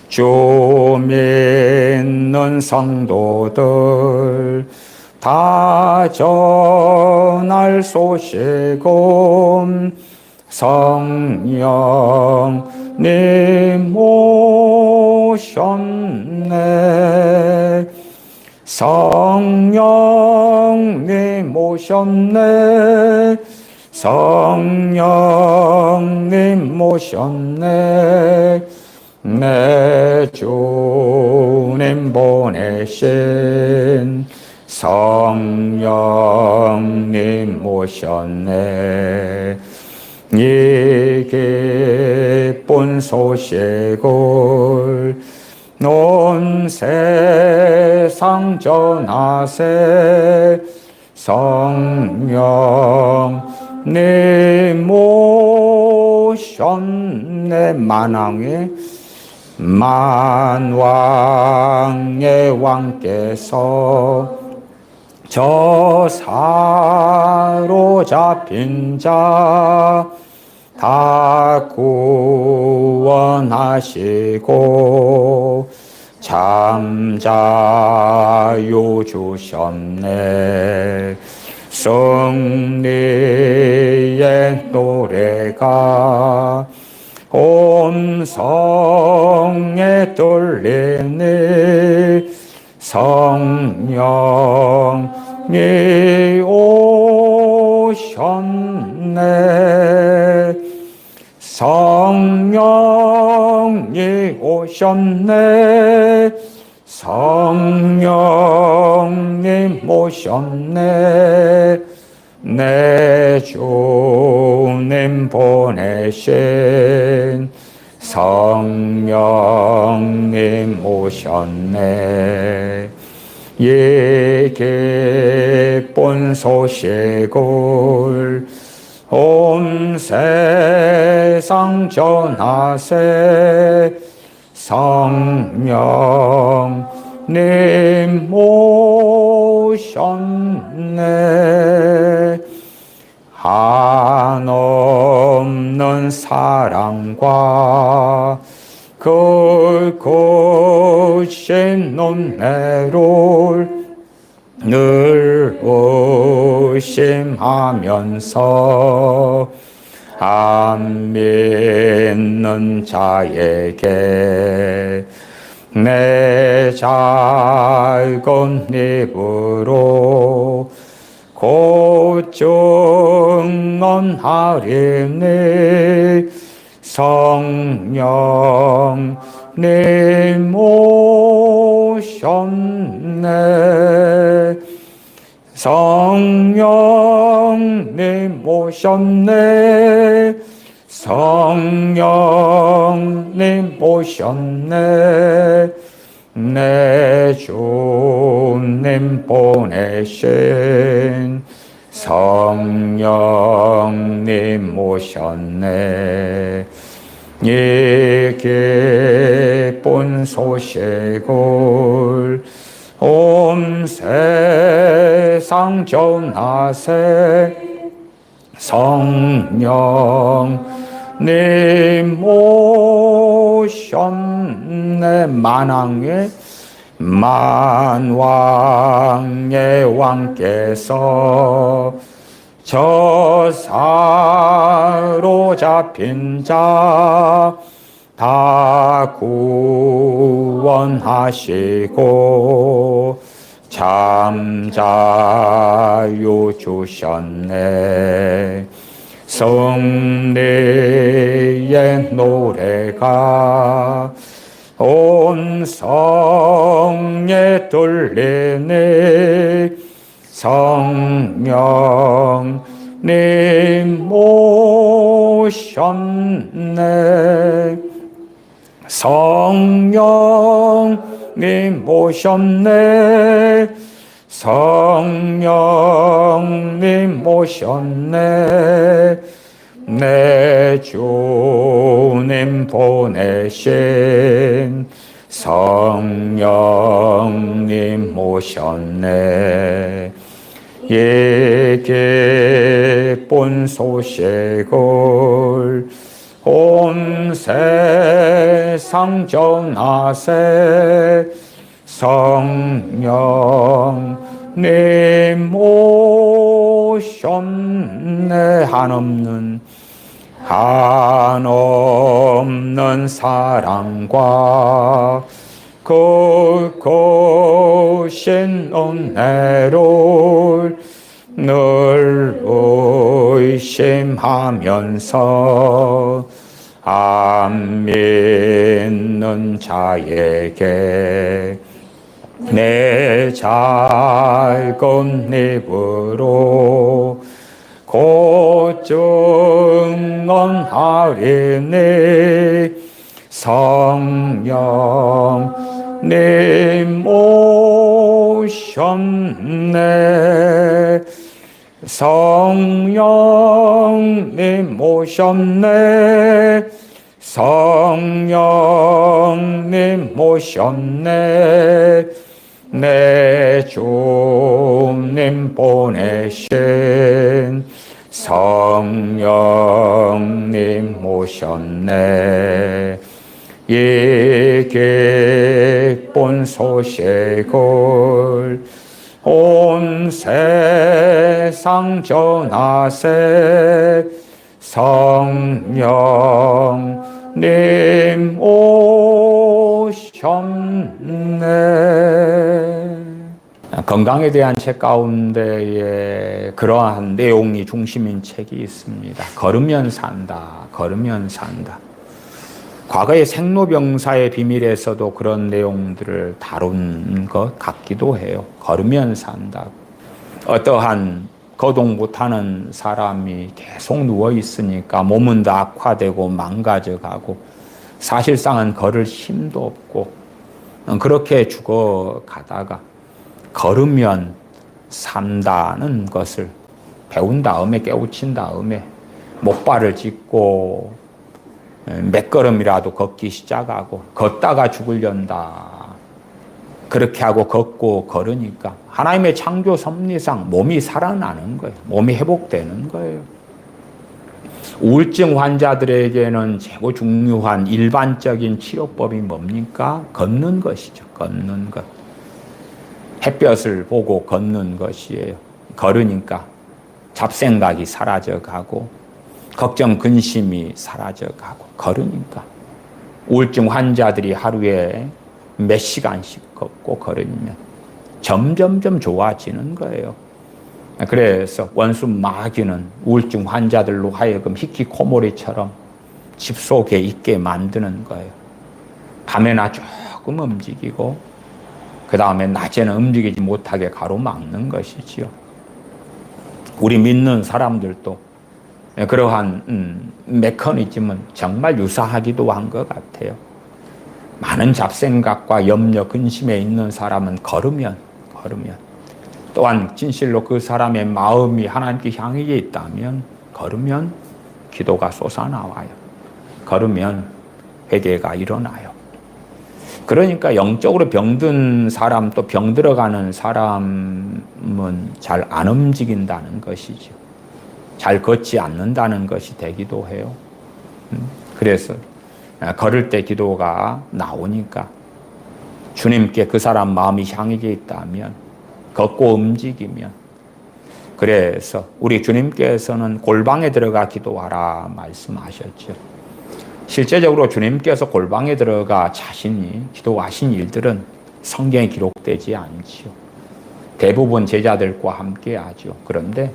주 믿는 성도들 다 전할 소식은 성령님 오셨네. 성령님 오셨네. 성령님 오셨네. 내 주님 보내신 성령님 오셨네. 이 기쁜 소식을 온 세상 전하세. 성령님 오셨네. 만왕의 왕께서 저 사로잡힌 자 다 구원하시고 잠자유 주셨네. 승리의 노래가 온 성에 들리니 성령이 오셨네. 성령이 오셨네. 성령님 오셨네. 내 주님 보내신 성령님 오셨네. 이 기쁜 소식을 온 세상 전하세. 성령님 오셨네. 한없는 사랑과 그것인 은혜를 늘 의심하면서 안 믿는 자에게 내 작은 입으로 곧 증언하리니 성령님 오셨네. 성령님 오셨네. 성령님 오셨네. 내 주님 보내신 성령님 오셨네. 이 기쁜 소식을 온 세상 전하세. 성령님 오셨네. 만왕의 왕께서 저 사로잡힌 자 다 구원하시고 잠자유 주셨네. 승리의 노래가 온 성에 들리니 성령님 오셨네. 성령님 오셨네. 성령님 오셨네. 내 주님 보내신 성령님 오셨네. 이 기쁜 소식을 온 세상 전하세. 성령님 오셨네. 한없는 사랑과 그것인 은혜를 늘 의심하면서 안 믿는 자에게 내 작은 입으로 곧 증언하리니 성령님 오셨네. 성령님 오셨네. 성령님 오셨네. 내 주님 보내신 성령님 오셨네. 이 기쁜 소식을 온 세상 전하세. 성령님 오셨네. 건강에 대한 책 가운데에 그러한 내용이 중심인 책이 있습니다. 걸으면 산다. 걸으면 산다. 과거의 생로병사의 비밀에서도 그런 내용들을 다룬 것 같기도 해요. 걸으면 산다. 어떠한 거동 못하는 사람이 계속 누워 있으니까 몸은 다 악화되고 망가져가고 사실상은 걸을 힘도 없고 그렇게 죽어가다가 걸으면 산다는 것을 배운 다음에 깨우친 다음에 목발을 짚고 몇 걸음이라도 걷기 시작하고 걷다가 죽으련다. 그렇게 하고 걷고 걸으니까 하나님의 창조 섭리상 몸이 살아나는 거예요. 몸이 회복되는 거예요. 우울증 환자들에게는 최고 중요한 일반적인 치료법이 뭡니까? 걷는 것이죠. 걷는 것. 햇볕을 보고 걷는 것이에요. 걸으니까 잡생각이 사라져가고 걱정 근심이 사라져가고 걸으니까 우울증 환자들이 하루에 몇 시간씩 걷고 걸으면 점점점 좋아지는 거예요. 그래서 원수 마귀는 우울증 환자들로 하여금 히키코모리처럼 집 속에 있게 만드는 거예요. 밤에나 조금 움직이고 그 다음에 낮에는 움직이지 못하게 가로막는 것이지요. 우리 믿는 사람들도 그러한 메커니즘은 정말 유사하기도 한 것 같아요. 많은 잡생각과 염려, 근심에 있는 사람은 걸으면 또한 진실로 그 사람의 마음이 하나님께 향해 있다면 걸으면 기도가 솟아나와요. 걸으면 회개가 일어나요. 그러니까 영적으로 병든 사람 또 병들어가는 사람은 잘 안 움직인다는 것이죠. 잘 걷지 않는다는 것이 되기도 해요. 그래서 걸을 때 기도가 나오니까 주님께 그 사람 마음이 향해 있다면 걷고 움직이면 그래서 우리 주님께서는 골방에 들어가 기도하라 말씀하셨죠. 실제적으로 주님께서 골방에 들어가 자신이 기도하신 일들은 성경에 기록되지 않지요. 대부분 제자들과 함께 하죠. 그런데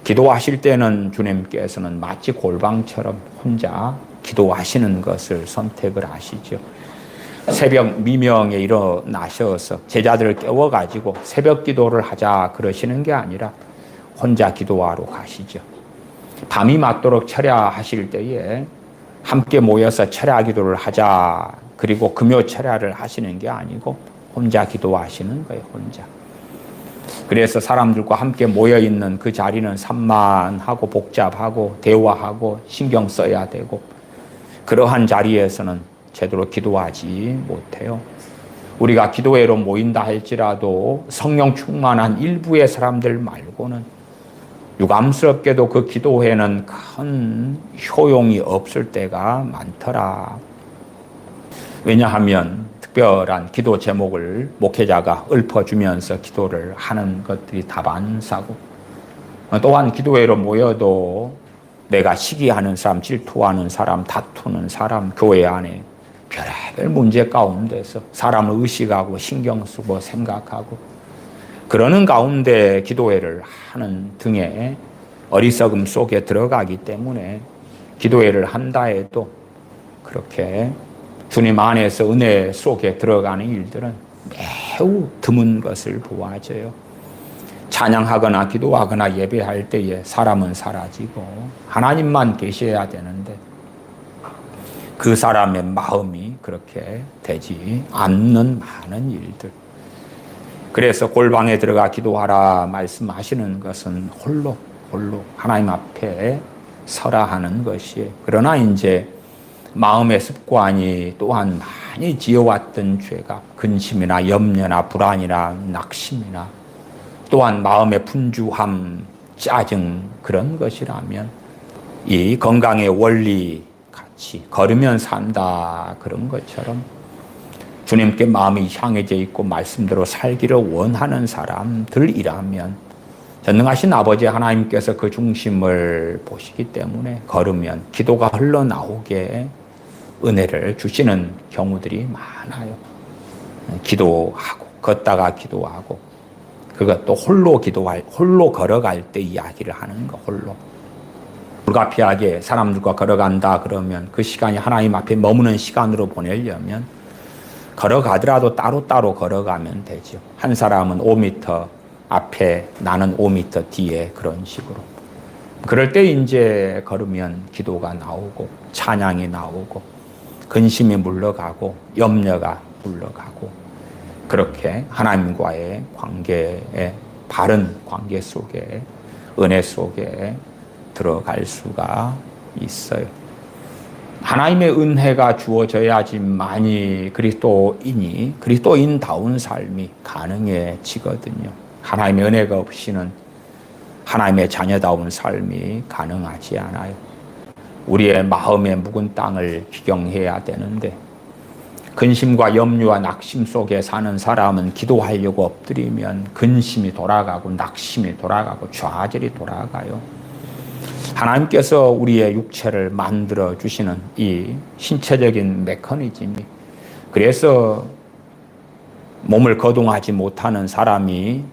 기도하실 때는 주님께서는 마치 골방처럼 혼자 기도하시는 것을 선택을 하시죠. 새벽 미명에 일어나셔서 제자들을 깨워가지고 새벽 기도를 하자 그러시는 게 아니라 혼자 기도하러 가시죠. 밤이 맞도록 철야하실 때에 함께 모여서 철야 기도를 하자 그리고 금요 철야를 하시는 게 아니고 혼자 기도하시는 거예요. 혼자. 그래서 사람들과 함께 모여있는 그 자리는 산만하고 복잡하고 대화하고 신경 써야 되고 그러한 자리에서는 제대로 기도하지 못해요. 우리가 기도회로 모인다 할지라도 성령 충만한 일부의 사람들 말고는 유감스럽게도 그 기도회는 큰 효용이 없을 때가 많더라. 왜냐하면 특별한 기도 제목을 목회자가 읊어주면서 기도를 하는 것들이 다반사고 또한 기도회로 모여도 내가 시기하는 사람, 질투하는 사람, 다투는 사람, 교회 안에 별의별 문제 가운데서 사람을 의식하고 신경 쓰고 생각하고 그러는 가운데 기도회를 하는 등의 어리석음 속에 들어가기 때문에 기도회를 한다 해도 그렇게 주님 안에서 은혜 속에 들어가는 일들은 매우 드문 것을 보아져요. 찬양하거나 기도하거나 예배할 때에 사람은 사라지고 하나님만 계셔야 되는데 그 사람의 마음이 그렇게 되지 않는 많은 일들. 그래서 골방에 들어가 기도하라 말씀하시는 것은 홀로 하나님 앞에 서라 하는 것이에요. 그러나 이제 마음의 습관이 또한 많이 지어왔던 죄가 근심이나 염려나 불안이나 낙심이나 또한 마음의 분주함, 짜증 그런 것이라면 이 건강의 원리 같이 걸으면 산다 그런 것처럼 주님께 마음이 향해져 있고 말씀대로 살기를 원하는 사람들이라면 전능하신 아버지 하나님께서 그 중심을 보시기 때문에 걸으면 기도가 흘러나오게 은혜를 주시는 경우들이 많아요. 기도하고 걷다가 기도하고 그것도 홀로 걸어갈 때 이야기를 하는 거 홀로. 불가피하게 사람들과 걸어간다 그러면 그 시간이 하나님 앞에 머무는 시간으로 보내려면 걸어가더라도 따로따로 걸어가면 되죠. 한 사람은 5m, 앞에 나는 5m 뒤에 그런 식으로. 그럴 때 이제 걸으면 기도가 나오고 찬양이 나오고 근심이 물러가고 염려가 물러가고 그렇게 하나님과의 관계에 바른 관계 속에 은혜 속에 들어갈 수가 있어요. 하나님의 은혜가 주어져야지만이 그리스도인다운 삶이 가능해지거든요. 하나님의 은혜가 없이는 하나님의 자녀다운 삶이 가능하지 않아요. 우리의 마음의 묵은 땅을 기경해야 되는데 근심과 염려와 낙심 속에 사는 사람은 기도하려고 엎드리면 근심이 돌아가고 낙심이 돌아가고 좌절이 돌아가요. 하나님께서 우리의 육체를 만들어 주시는 이 신체적인 메커니즘이 그래서 몸을 거동하지 못하는 사람이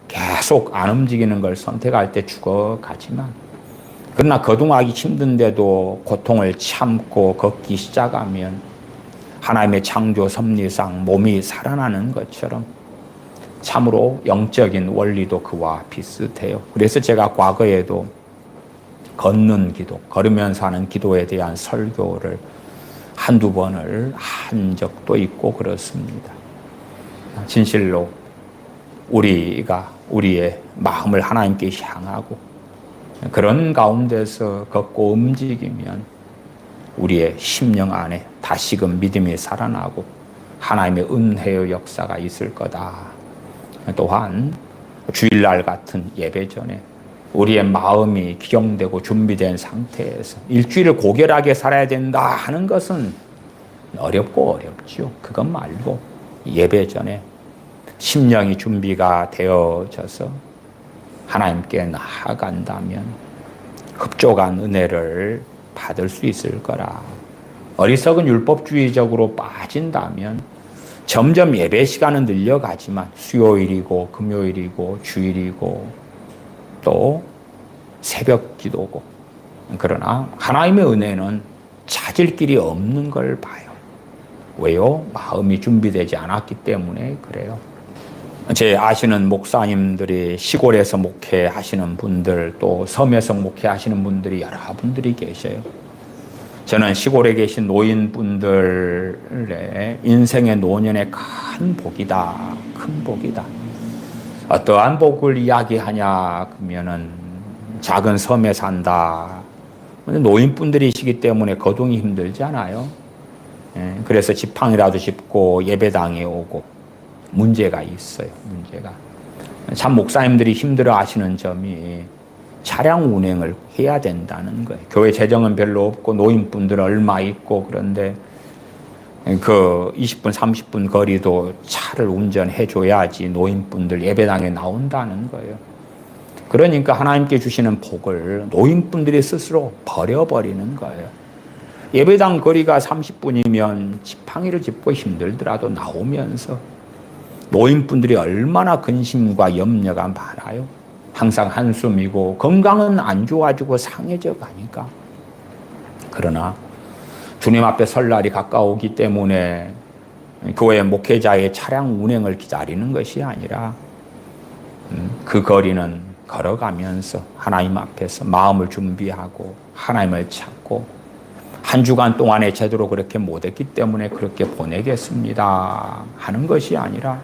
계속 안 움직이는 걸 선택할 때 죽어가지만 그러나 거동하기 힘든데도 고통을 참고 걷기 시작하면 하나님의 창조 섭리상 몸이 살아나는 것처럼 참으로 영적인 원리도 그와 비슷해요. 그래서 제가 과거에도 걷는 기도, 걸으면서 하는 기도에 대한 설교를 한두 번을 한 적도 있고 그렇습니다. 진실로 우리가 우리의 마음을 하나님께 향하고 그런 가운데서 걷고 움직이면 우리의 심령 안에 다시금 믿음이 살아나고 하나님의 은혜의 역사가 있을 거다. 또한 주일날 같은 예배 전에 우리의 마음이 기경되고 준비된 상태에서 일주일을 고결하게 살아야 된다 하는 것은 어렵고 어렵죠. 그것 말고 예배 전에 심령이 준비가 되어져서 하나님께 나아간다면 흡족한 은혜를 받을 수 있을 거라. 어리석은 율법주의적으로 빠진다면 점점 예배 시간은 늘려가지만 수요일이고 금요일이고 주일이고 또 새벽 기도고 그러나 하나님의 은혜는 찾을 길이 없는 걸 봐요. 왜요? 마음이 준비되지 않았기 때문에 그래요. 제 아시는 목사님들이 시골에서 목회하시는 분들 또 섬에서 목회하시는 분들이 여러분들이 계셔요. 저는 시골에 계신 노인분들의 인생의 노년의 큰 복이다. 큰 복이다. 어떠한 복을 이야기하냐 그러면은 작은 섬에 산다. 노인분들이시기 때문에 거동이 힘들잖아요. 그래서 지팡이라도 짚고 예배당에 오고 문제가 있어요. 문제가. 참 목사님들이 힘들어 하시는 점이 차량 운행을 해야 된다는 거예요. 교회 재정은 별로 없고 노인분들 얼마 있고 그런데 그 20분, 30분 거리도 차를 운전해 줘야지 노인분들 예배당에 나온다는 거예요. 그러니까 하나님께 주시는 복을 노인분들이 스스로 버려버리는 거예요. 예배당 거리가 30분이면 지팡이를 짚고 힘들더라도 나오면서 노인분들이 얼마나 근심과 염려가 많아요. 항상 한숨이고 건강은 안 좋아지고 상해져 가니까. 그러나 주님 앞에 설 날이 가까우기 때문에 교회 목회자의 차량 운행을 기다리는 것이 아니라 그 거리는 걸어가면서 하나님 앞에서 마음을 준비하고 하나님을 찾고 한 주간 동안에 제대로 그렇게 못했기 때문에 그렇게 보내겠습니다 하는 것이 아니라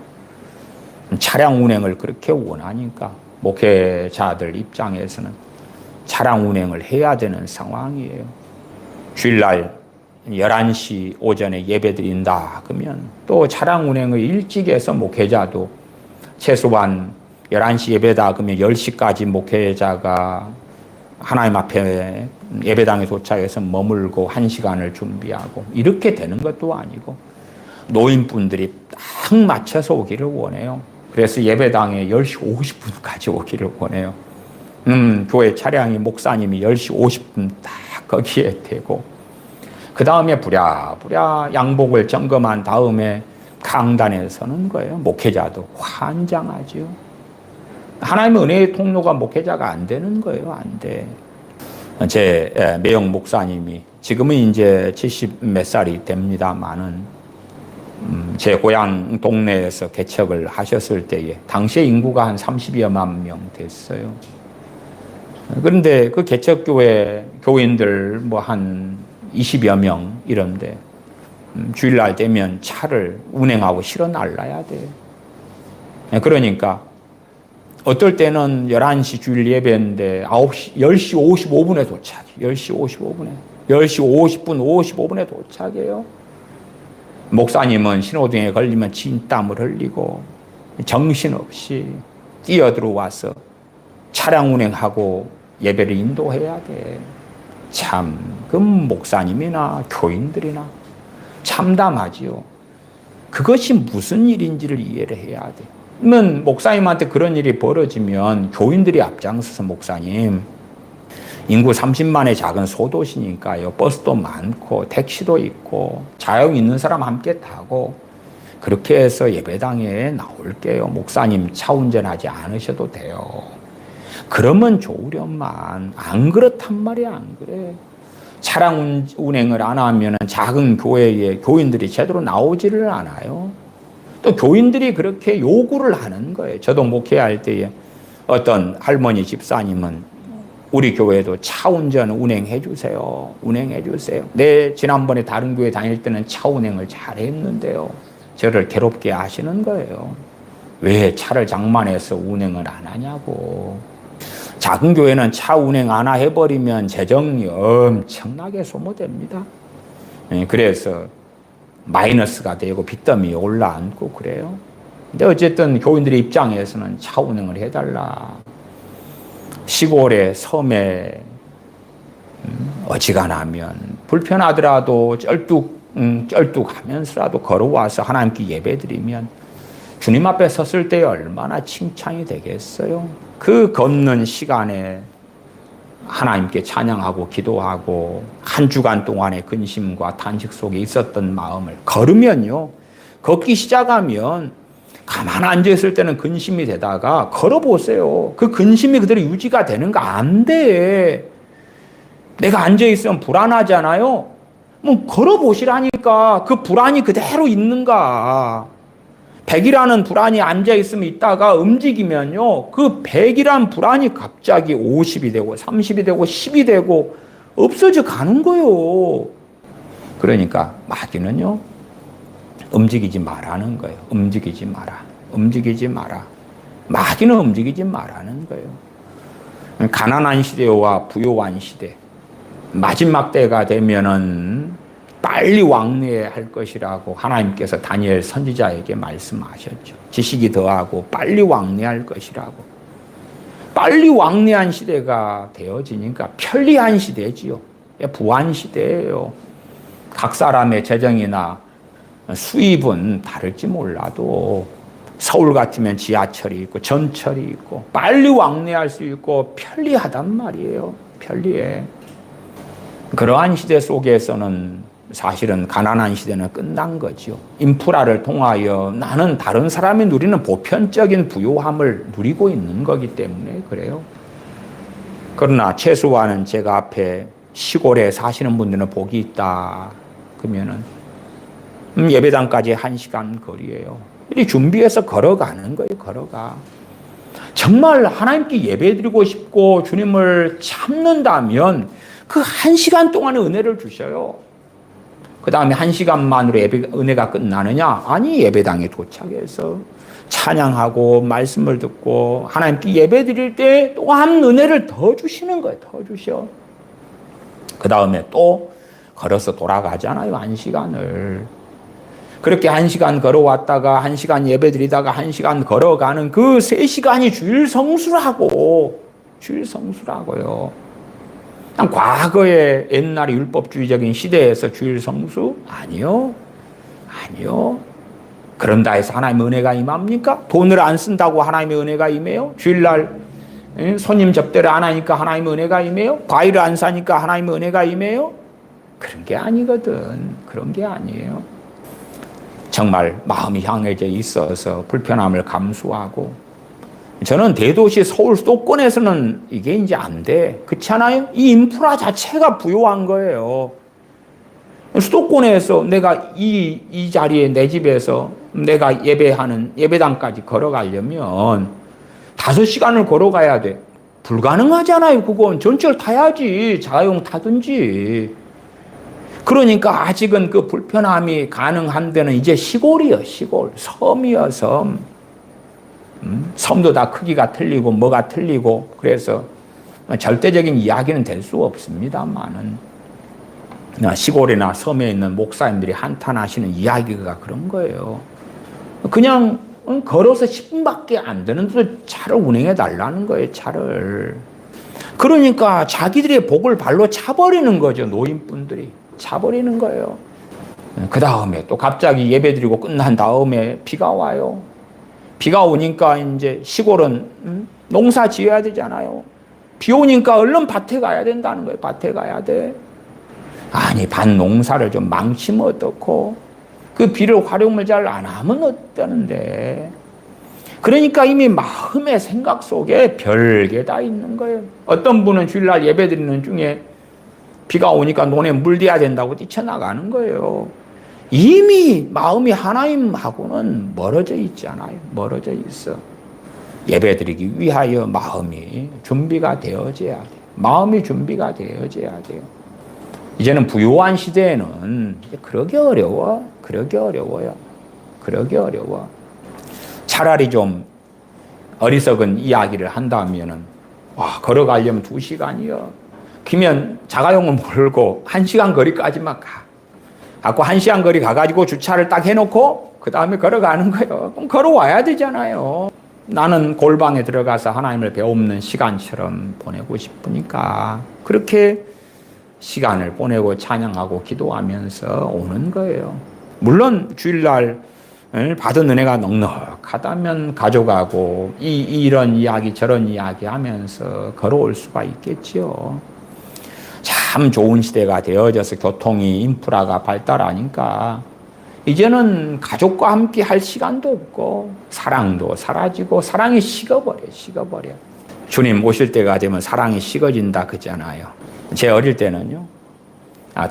차량 운행을 그렇게 원하니까 목회자들 입장에서는 차량 운행을 해야 되는 상황이에요. 주일날 11시 오전에 예배 드린다 그러면 또 차량 운행을 일찍 해서 목회자도 최소한 11시 예배다 그러면 10시까지 목회자가 하나님 앞에 예배당에 도착해서 머물고 1시간을 준비하고 이렇게 되는 것도 아니고 노인분들이 딱 맞춰서 오기를 원해요. 그래서 예배당에 10시 50분까지 오기를 원해요. 교회 차량이 목사님이 10시 50분 딱 거기에 되고 그 다음에 부랴부랴 양복을 점검한 다음에 강단에 서는 거예요. 목회자도 환장하죠. 하나님의 은혜의 통로가 목회자가 안 되는 거예요. 안 돼. 제 매형 목사님이 지금은 이제 70 몇 살이 됩니다만은 제 고향 동네에서 개척을 하셨을 때에 당시에 인구가 한 30여만 명 됐어요. 그런데 그 개척교회 교인들 뭐 한 20여 명 이런데 주일날 되면 차를 운행하고 실어 날라야 돼. 그러니까 어떨 때는 11시 주일 예배인데 10시 55분에 도착해. 10시 55분에. 10시 50분, 55분에 도착해요. 목사님은 신호등에 걸리면 진땀을 흘리고 정신없이 뛰어들어와서 차량 운행하고 예배를 인도해야 돼. 참, 그 목사님이나 교인들이나 참담하지요. 그것이 무슨 일인지를 이해를 해야 돼. 그러면 목사님한테 그런 일이 벌어지면 교인들이 앞장서서 목사님, 인구 30만의 작은 소도시니까요. 버스도 많고 택시도 있고 자영 있는 사람 함께 타고 그렇게 해서 예배당에 나올게요. 목사님 차 운전하지 않으셔도 돼요. 그러면 좋으련만 안 그렇단 말이야. 안 그래. 차량 운행을 안 하면 작은 교회에 교인들이 제대로 나오지를 않아요. 또 교인들이 그렇게 요구를 하는 거예요. 저도 목회할 때에 어떤 할머니 집사님은 우리 교회도 차 운전 운행해 주세요. 운행해 주세요. 네, 지난번에 다른 교회 다닐 때는 차 운행을 잘했는데요. 저를 괴롭게 하시는 거예요. 왜 차를 장만해서 운행을 안 하냐고. 작은 교회는 차 운행 안 해버리면 재정이 엄청나게 소모됩니다. 그래서 마이너스가 되고 빚더미 올라앉고 그래요. 근데 어쨌든 교인들의 입장에서는 차 운행을 해달라. 시골에 섬에 어지간하면 불편하더라도 쩔뚝하면서라도 걸어와서 하나님께 예배드리면 주님 앞에 섰을 때 얼마나 칭찬이 되겠어요. 그 걷는 시간에 하나님께 찬양하고 기도하고 한 주간 동안의 근심과 탄식 속에 있었던 마음을 걸으면요. 걷기 시작하면 가만 앉아있을 때는 근심이 되다가 걸어보세요. 그 근심이 그대로 유지가 되는가? 안 돼. 내가 앉아있으면 불안하잖아요. 뭐 걸어보시라니까. 그 불안이 그대로 있는가? 100이라는 불안이 앉아있으면 있다가 움직이면요. 그 100이란 불안이 갑자기 50이 되고 30이 되고 10이 되고 없어져 가는 거예요. 그러니까 마귀는요. 움직이지 말라는 거예요. 움직이지 마라. 움직이지 마라. 마귀는 움직이지 말라는 거예요. 가난한 시대와 부요한 시대. 마지막 때가 되면은 빨리 왕래할 것이라고 하나님께서 다니엘 선지자에게 말씀하셨죠. 지식이 더하고 빨리 왕래할 것이라고. 빨리 왕래한 시대가 되어지니까 편리한 시대지요. 부한 시대예요. 각 사람의 재정이나 수입은 다를지 몰라도 서울 같으면 지하철이 있고 전철이 있고 빨리 왕래할 수 있고 편리하단 말이에요. 편리해. 그러한 시대 속에서는 사실은 가난한 시대는 끝난 거죠. 인프라를 통하여 나는 다른 사람이 누리는 보편적인 부요함을 누리고 있는 거기 때문에 그래요. 그러나 최소한은 제가 앞에 시골에 사시는 분들은 복이 있다. 그러면은 예배당까지 1시간 거리예요. 이렇게 준비해서 걸어가는 거예요. 걸어가. 정말 하나님께 예배드리고 싶고 주님을 참는다면 그 1시간 동안의 은혜를 주셔요. 그 다음에 1시간만으로 은혜가 끝나느냐? 아니, 예배당에 도착해서 찬양하고 말씀을 듣고 하나님께 예배드릴 때 또한 은혜를 더 주시는 거예요. 더 주셔. 그 다음에 또 걸어서 돌아가잖아요. 1시간을. 그렇게 1시간 걸어왔다가 1시간 예배드리다가 1시간 걸어가는 그 3시간이 주일 성수라고. 주일 성수라고요. 과거의 옛날의 율법주의적인 시대에서 주일 성수? 아니요. 아니요. 그런다 해서 하나님의 은혜가 임합니까? 돈을 안 쓴다고 하나님의 은혜가 임해요? 주일날 손님 접대를 안 하니까 하나님의 은혜가 임해요? 과일을 안 사니까 하나님의 은혜가 임해요? 그런 게 아니거든. 그런 게 아니에요. 정말 마음이 향해져 있어서 불편함을 감수하고 저는 대도시 서울 수도권에서는 이게 이제 안 돼. 그렇지 않아요? 이 인프라 자체가 부요한 거예요. 수도권에서 내가 이 자리에 내 집에서 내가 예배하는 예배당까지 걸어가려면 5시간을 걸어가야 돼. 불가능하잖아요. 그건 전철 타야지. 자가용 타든지. 그러니까 아직은 그 불편함이 가능한 데는 이제 시골이요, 시골. 섬이요, 섬. 섬도 다 크기가 틀리고 뭐가 틀리고 그래서 절대적인 이야기는 될 수 없습니다만은 시골이나 섬에 있는 목사님들이 한탄하시는 이야기가 그런 거예요. 그냥 걸어서 10분밖에 안 되는데도 차를 운행해 달라는 거예요, 차를. 그러니까 자기들의 복을 발로 차버리는 거죠, 노인분들이. 차버리는 거예요. 그 다음에 또 갑자기 예배드리고 끝난 다음에 비가 와요. 비가 오니까 이제 시골은 농사 지어야 되잖아요. 비 오니까 얼른 밭에 가야 된다는 거예요. 밭에 가야 돼. 아니, 밭 농사를 좀 망치면 어떻고, 그 비를 활용을 잘 안 하면 어떠는데. 그러니까 이미 마음의 생각 속에 별게 다 있는 거예요. 어떤 분은 주일날 예배 드리는 중에 비가 오니까 논에 물대야 된다고 뛰쳐나가는 거예요. 이미 마음이 하나님하고는 멀어져 있잖아요. 멀어져 있어. 예배 드리기 위하여 마음이 준비가 되어져야 돼요. 마음이 준비가 되어져야 돼요. 이제는 부유한 시대에는 그러기 어려워. 그러기 어려워요. 그러기 어려워. 차라리 좀 어리석은 이야기를 한다면은, 걸어가려면 2시간이요. 그러면 자가용은 몰고 1시간 거리까지만 가. 갖고 1시간 거리 가가지고 주차를 딱 해놓고 그 다음에 걸어가는 거예요. 그럼 걸어와야 되잖아요. 나는 골방에 들어가서 하나님을 배우는 시간처럼 보내고 싶으니까 그렇게 시간을 보내고 찬양하고 기도하면서 오는 거예요. 물론 주일날 받은 은혜가 넉넉하다면 가져가고 이런 이야기 저런 이야기 하면서 걸어올 수가 있겠지요. 참 좋은 시대가 되어져서 교통이 인프라가 발달하니까 이제는 가족과 함께 할 시간도 없고 사랑도 사라지고 사랑이 식어버려. 주님 오실 때가 되면 사랑이 식어진다 그러잖아요. 제 어릴 때는요,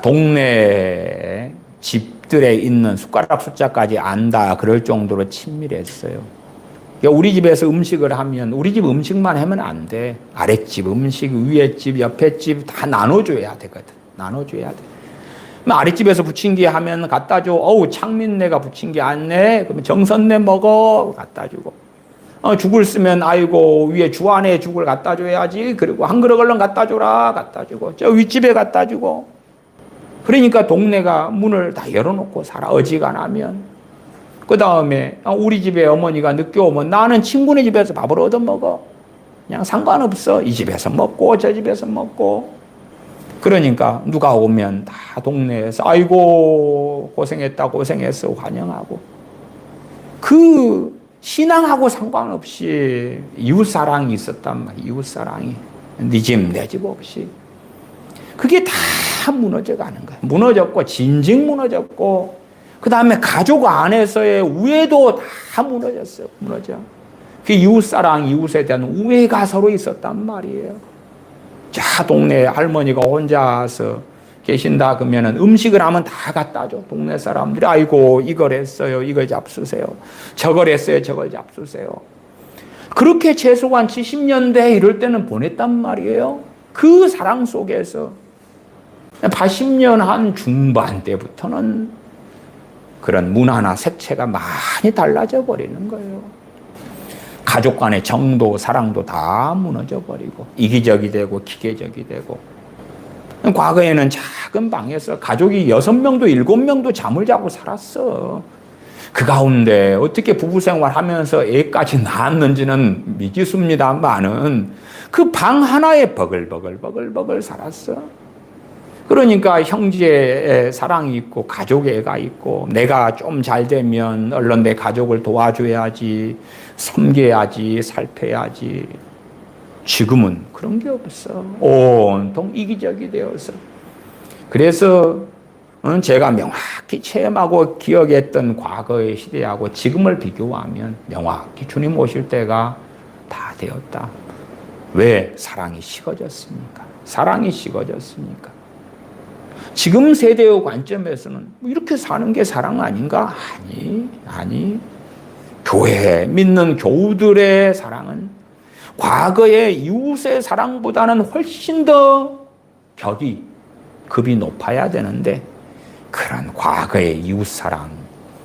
동네 집들에 있는 숟가락 숫자까지 안다 그럴 정도로 친밀했어요. 우리 집에서 음식을 하면 우리 집 음식만 하면 안 돼. 아랫집 음식, 위에 집, 옆에 집 다 나눠줘야 되거든. 나눠줘야 돼. 아랫집에서 부침개 하면 갖다 줘. 창민네가 부침개 안 내. 그러면 정선네 먹어. 갖다 주고. 죽을 쓰면 아이고 위에 주 안에 죽을 갖다 줘야지. 그리고 한 그릇 얼른 갖다 줘라. 갖다 주고. 저 윗집에 갖다 주고. 그러니까 동네가 문을 다 열어놓고 살아. 어지간하면. 그 다음에 우리 집에 어머니가 늦게 오면 나는 친구네 집에서 밥을 얻어먹어. 그냥 상관없어. 이 집에서 먹고 저 집에서 먹고. 그러니까 누가 오면 다 동네에서 아이고 고생했다 고생했어 환영하고. 그 신앙하고 상관없이 이웃사랑이 있었단 말이야. 이웃사랑이. 네 집 내 집 없이. 그게 다 무너져가는 거야. 무너졌고 진즉 무너졌고 그 다음에 가족 안에서의 우애도 다 무너졌어요. 무너져. 그 이웃사랑, 이웃에 대한 우애가 서로 있었단 말이에요. 자, 동네 할머니가 혼자서 계신다 그러면은 음식을 하면 다 갖다 줘. 동네 사람들이 아이고 이걸 했어요. 이걸 잡수세요. 저걸 했어요. 저걸 잡수세요. 그렇게 최소한 70년대 이럴 때는 보냈단 말이에요. 그 사랑 속에서 80년 한 중반 때부터는 그런 문화나 색채가 많이 달라져 버리는 거예요. 가족 간의 정도, 사랑도 다 무너져 버리고 이기적이 되고 기계적이 되고. 과거에는 작은 방에서 가족이 6명도 7명도 잠을 자고 살았어. 그 가운데 어떻게 부부 생활하면서 애까지 낳았는지는 미지수입니다만은 그 방 하나에 버글버글 살았어. 그러니까 형제의 사랑이 있고 가족의 애가 있고 내가 좀 잘 되면 얼른 내 가족을 도와줘야지, 섬겨야지, 살펴야지. 지금은 그런 게 없어. 온통 이기적이 되어서. 그래서 제가 명확히 체험하고 기억했던 과거의 시대하고 지금을 비교하면 명확히 주님 오실 때가 다 되었다. 왜? 사랑이 식어졌습니까? 사랑이 식어졌습니까? 지금 세대의 관점에서는 뭐 이렇게 사는 게 사랑 아닌가? 아니. 교회 믿는 교우들의 사랑은 과거의 이웃의 사랑보다는 훨씬 더 급이 높아야 되는데, 그런 과거의 이웃 사랑,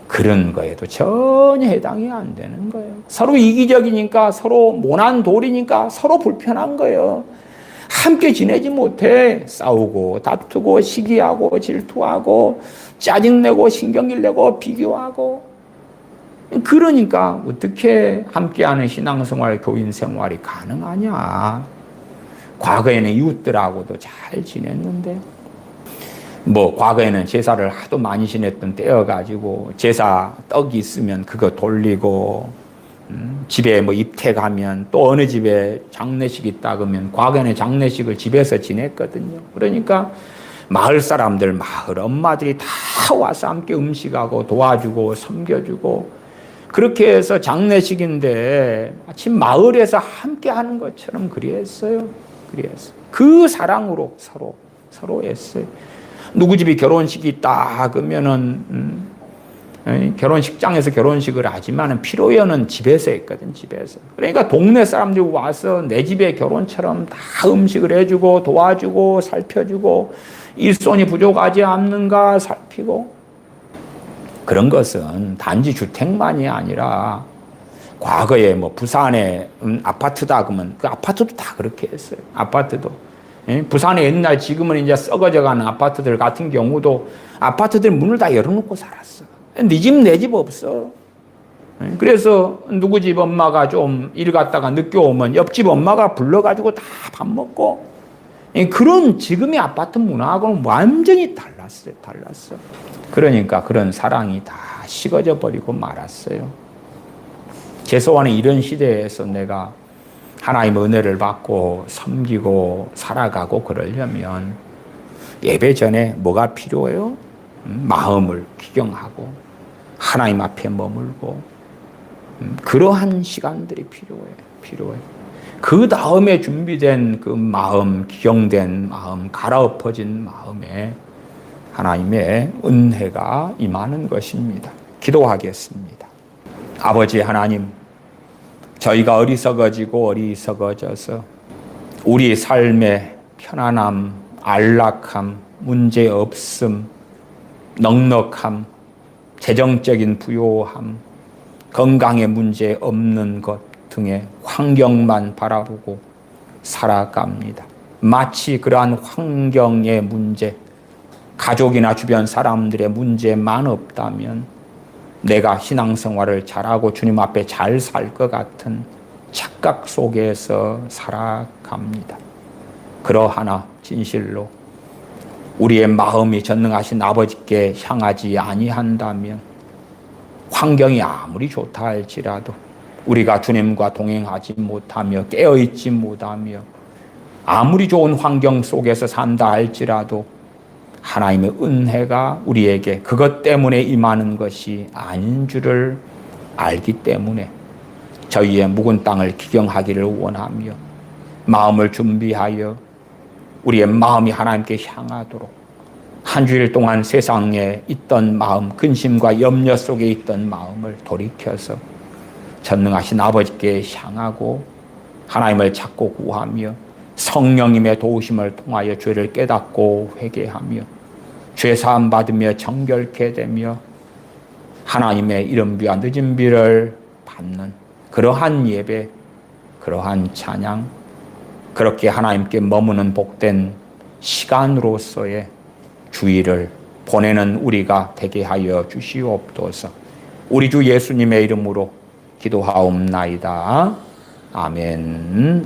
그런 거에도 전혀 해당이 안 되는 거예요. 서로 이기적이니까, 서로 모난 돌이니까 서로 불편한 거예요. 함께 지내지 못해. 싸우고 다투고 시기하고 질투하고 짜증내고 신경질 내고 비교하고. 그러니까 어떻게 함께하는 신앙생활, 교인생활이 가능하냐. 과거에는 이웃들하고도 잘 지냈는데, 뭐 과거에는 제사를 하도 많이 지냈던 때여가지고 제사 떡이 있으면 그거 돌리고, 집에 뭐 입퇴 가면 또 어느 집에 장례식 있다 그러면 과거에는 장례식을 집에서 지냈거든요. 그러니까 마을 사람들, 마을 엄마들이 다 와서 함께 음식하고 도와주고 섬겨주고, 그렇게 해서 장례식인데 마침 마을에서 함께 하는 것처럼 그리했어요. 그 사랑으로 서로 했어요. 누구 집이 결혼식이 있다 그러면은 결혼식장에서 결혼식을 하지만은 피로연은 집에서 했거든, 집에서. 그러니까 동네 사람들이 와서 내 집에 결혼처럼 다 음식을 해주고 도와주고 살펴주고, 일손이 부족하지 않는가 살피고. 그런 것은 단지 주택만이 아니라 과거에 뭐 부산에 아파트다 그러면 그 아파트도 다 그렇게 했어요. 아파트도. 부산에 옛날, 지금은 이제 썩어져가는 아파트들 같은 경우도 아파트들 문을 다 열어놓고 살았어. 네 집 내 집 없어. 그래서 누구 집 엄마가 좀 일 갔다가 늦게 오면 옆집 엄마가 불러가지고 다 밥 먹고, 그런 지금의 아파트 문화하고는 완전히 달랐어요. 그러니까 그런 사랑이 다 식어져 버리고 말았어요. 최소한 이런 시대에서 내가 하나님의 은혜를 받고 섬기고 살아가고 그러려면 예배 전에 뭐가 필요해요? 마음을 기경하고 하나님 앞에 머물고, 그러한 시간들이 필요해. 그 다음에 준비된 그 마음, 기경된 마음, 갈아엎어진 마음에 하나님의 은혜가 임하는 것입니다. 기도하겠습니다. 아버지 하나님, 저희가 어리석어져서 우리 삶의 편안함, 안락함, 문제 없음, 넉넉함, 재정적인 부요함, 건강에 문제 없는 것 등의 환경만 바라보고 살아갑니다. 마치 그러한 환경의 문제, 가족이나 주변 사람들의 문제만 없다면 내가 신앙생활을 잘하고 주님 앞에 잘 살 것 같은 착각 속에서 살아갑니다. 그러하나 진실로 우리의 마음이 전능하신 아버지께 향하지 아니한다면 환경이 아무리 좋다 할지라도 우리가 주님과 동행하지 못하며 깨어있지 못하며 아무리 좋은 환경 속에서 산다 할지라도 하나님의 은혜가 우리에게 그것 때문에 임하는 것이 아닌 줄을 알기 때문에 저희의 묵은 땅을 기경하기를 원하며 마음을 준비하여 우리의 마음이 하나님께 향하도록 한 주일 동안 세상에 있던 마음, 근심과 염려 속에 있던 마음을 돌이켜서 전능하신 아버지께 향하고 하나님을 찾고 구하며 성령님의 도우심을 통하여 죄를 깨닫고 회개하며 죄사함 받으며 정결케 되며 하나님의 이름 비와 늦은 비를 받는 그러한 예배, 그러한 찬양, 그렇게 하나님께 머무는 복된 시간으로서의 주일을 보내는 우리가 되게 하여 주시옵소서. 우리 주 예수님의 이름으로 기도하옵나이다. 아멘.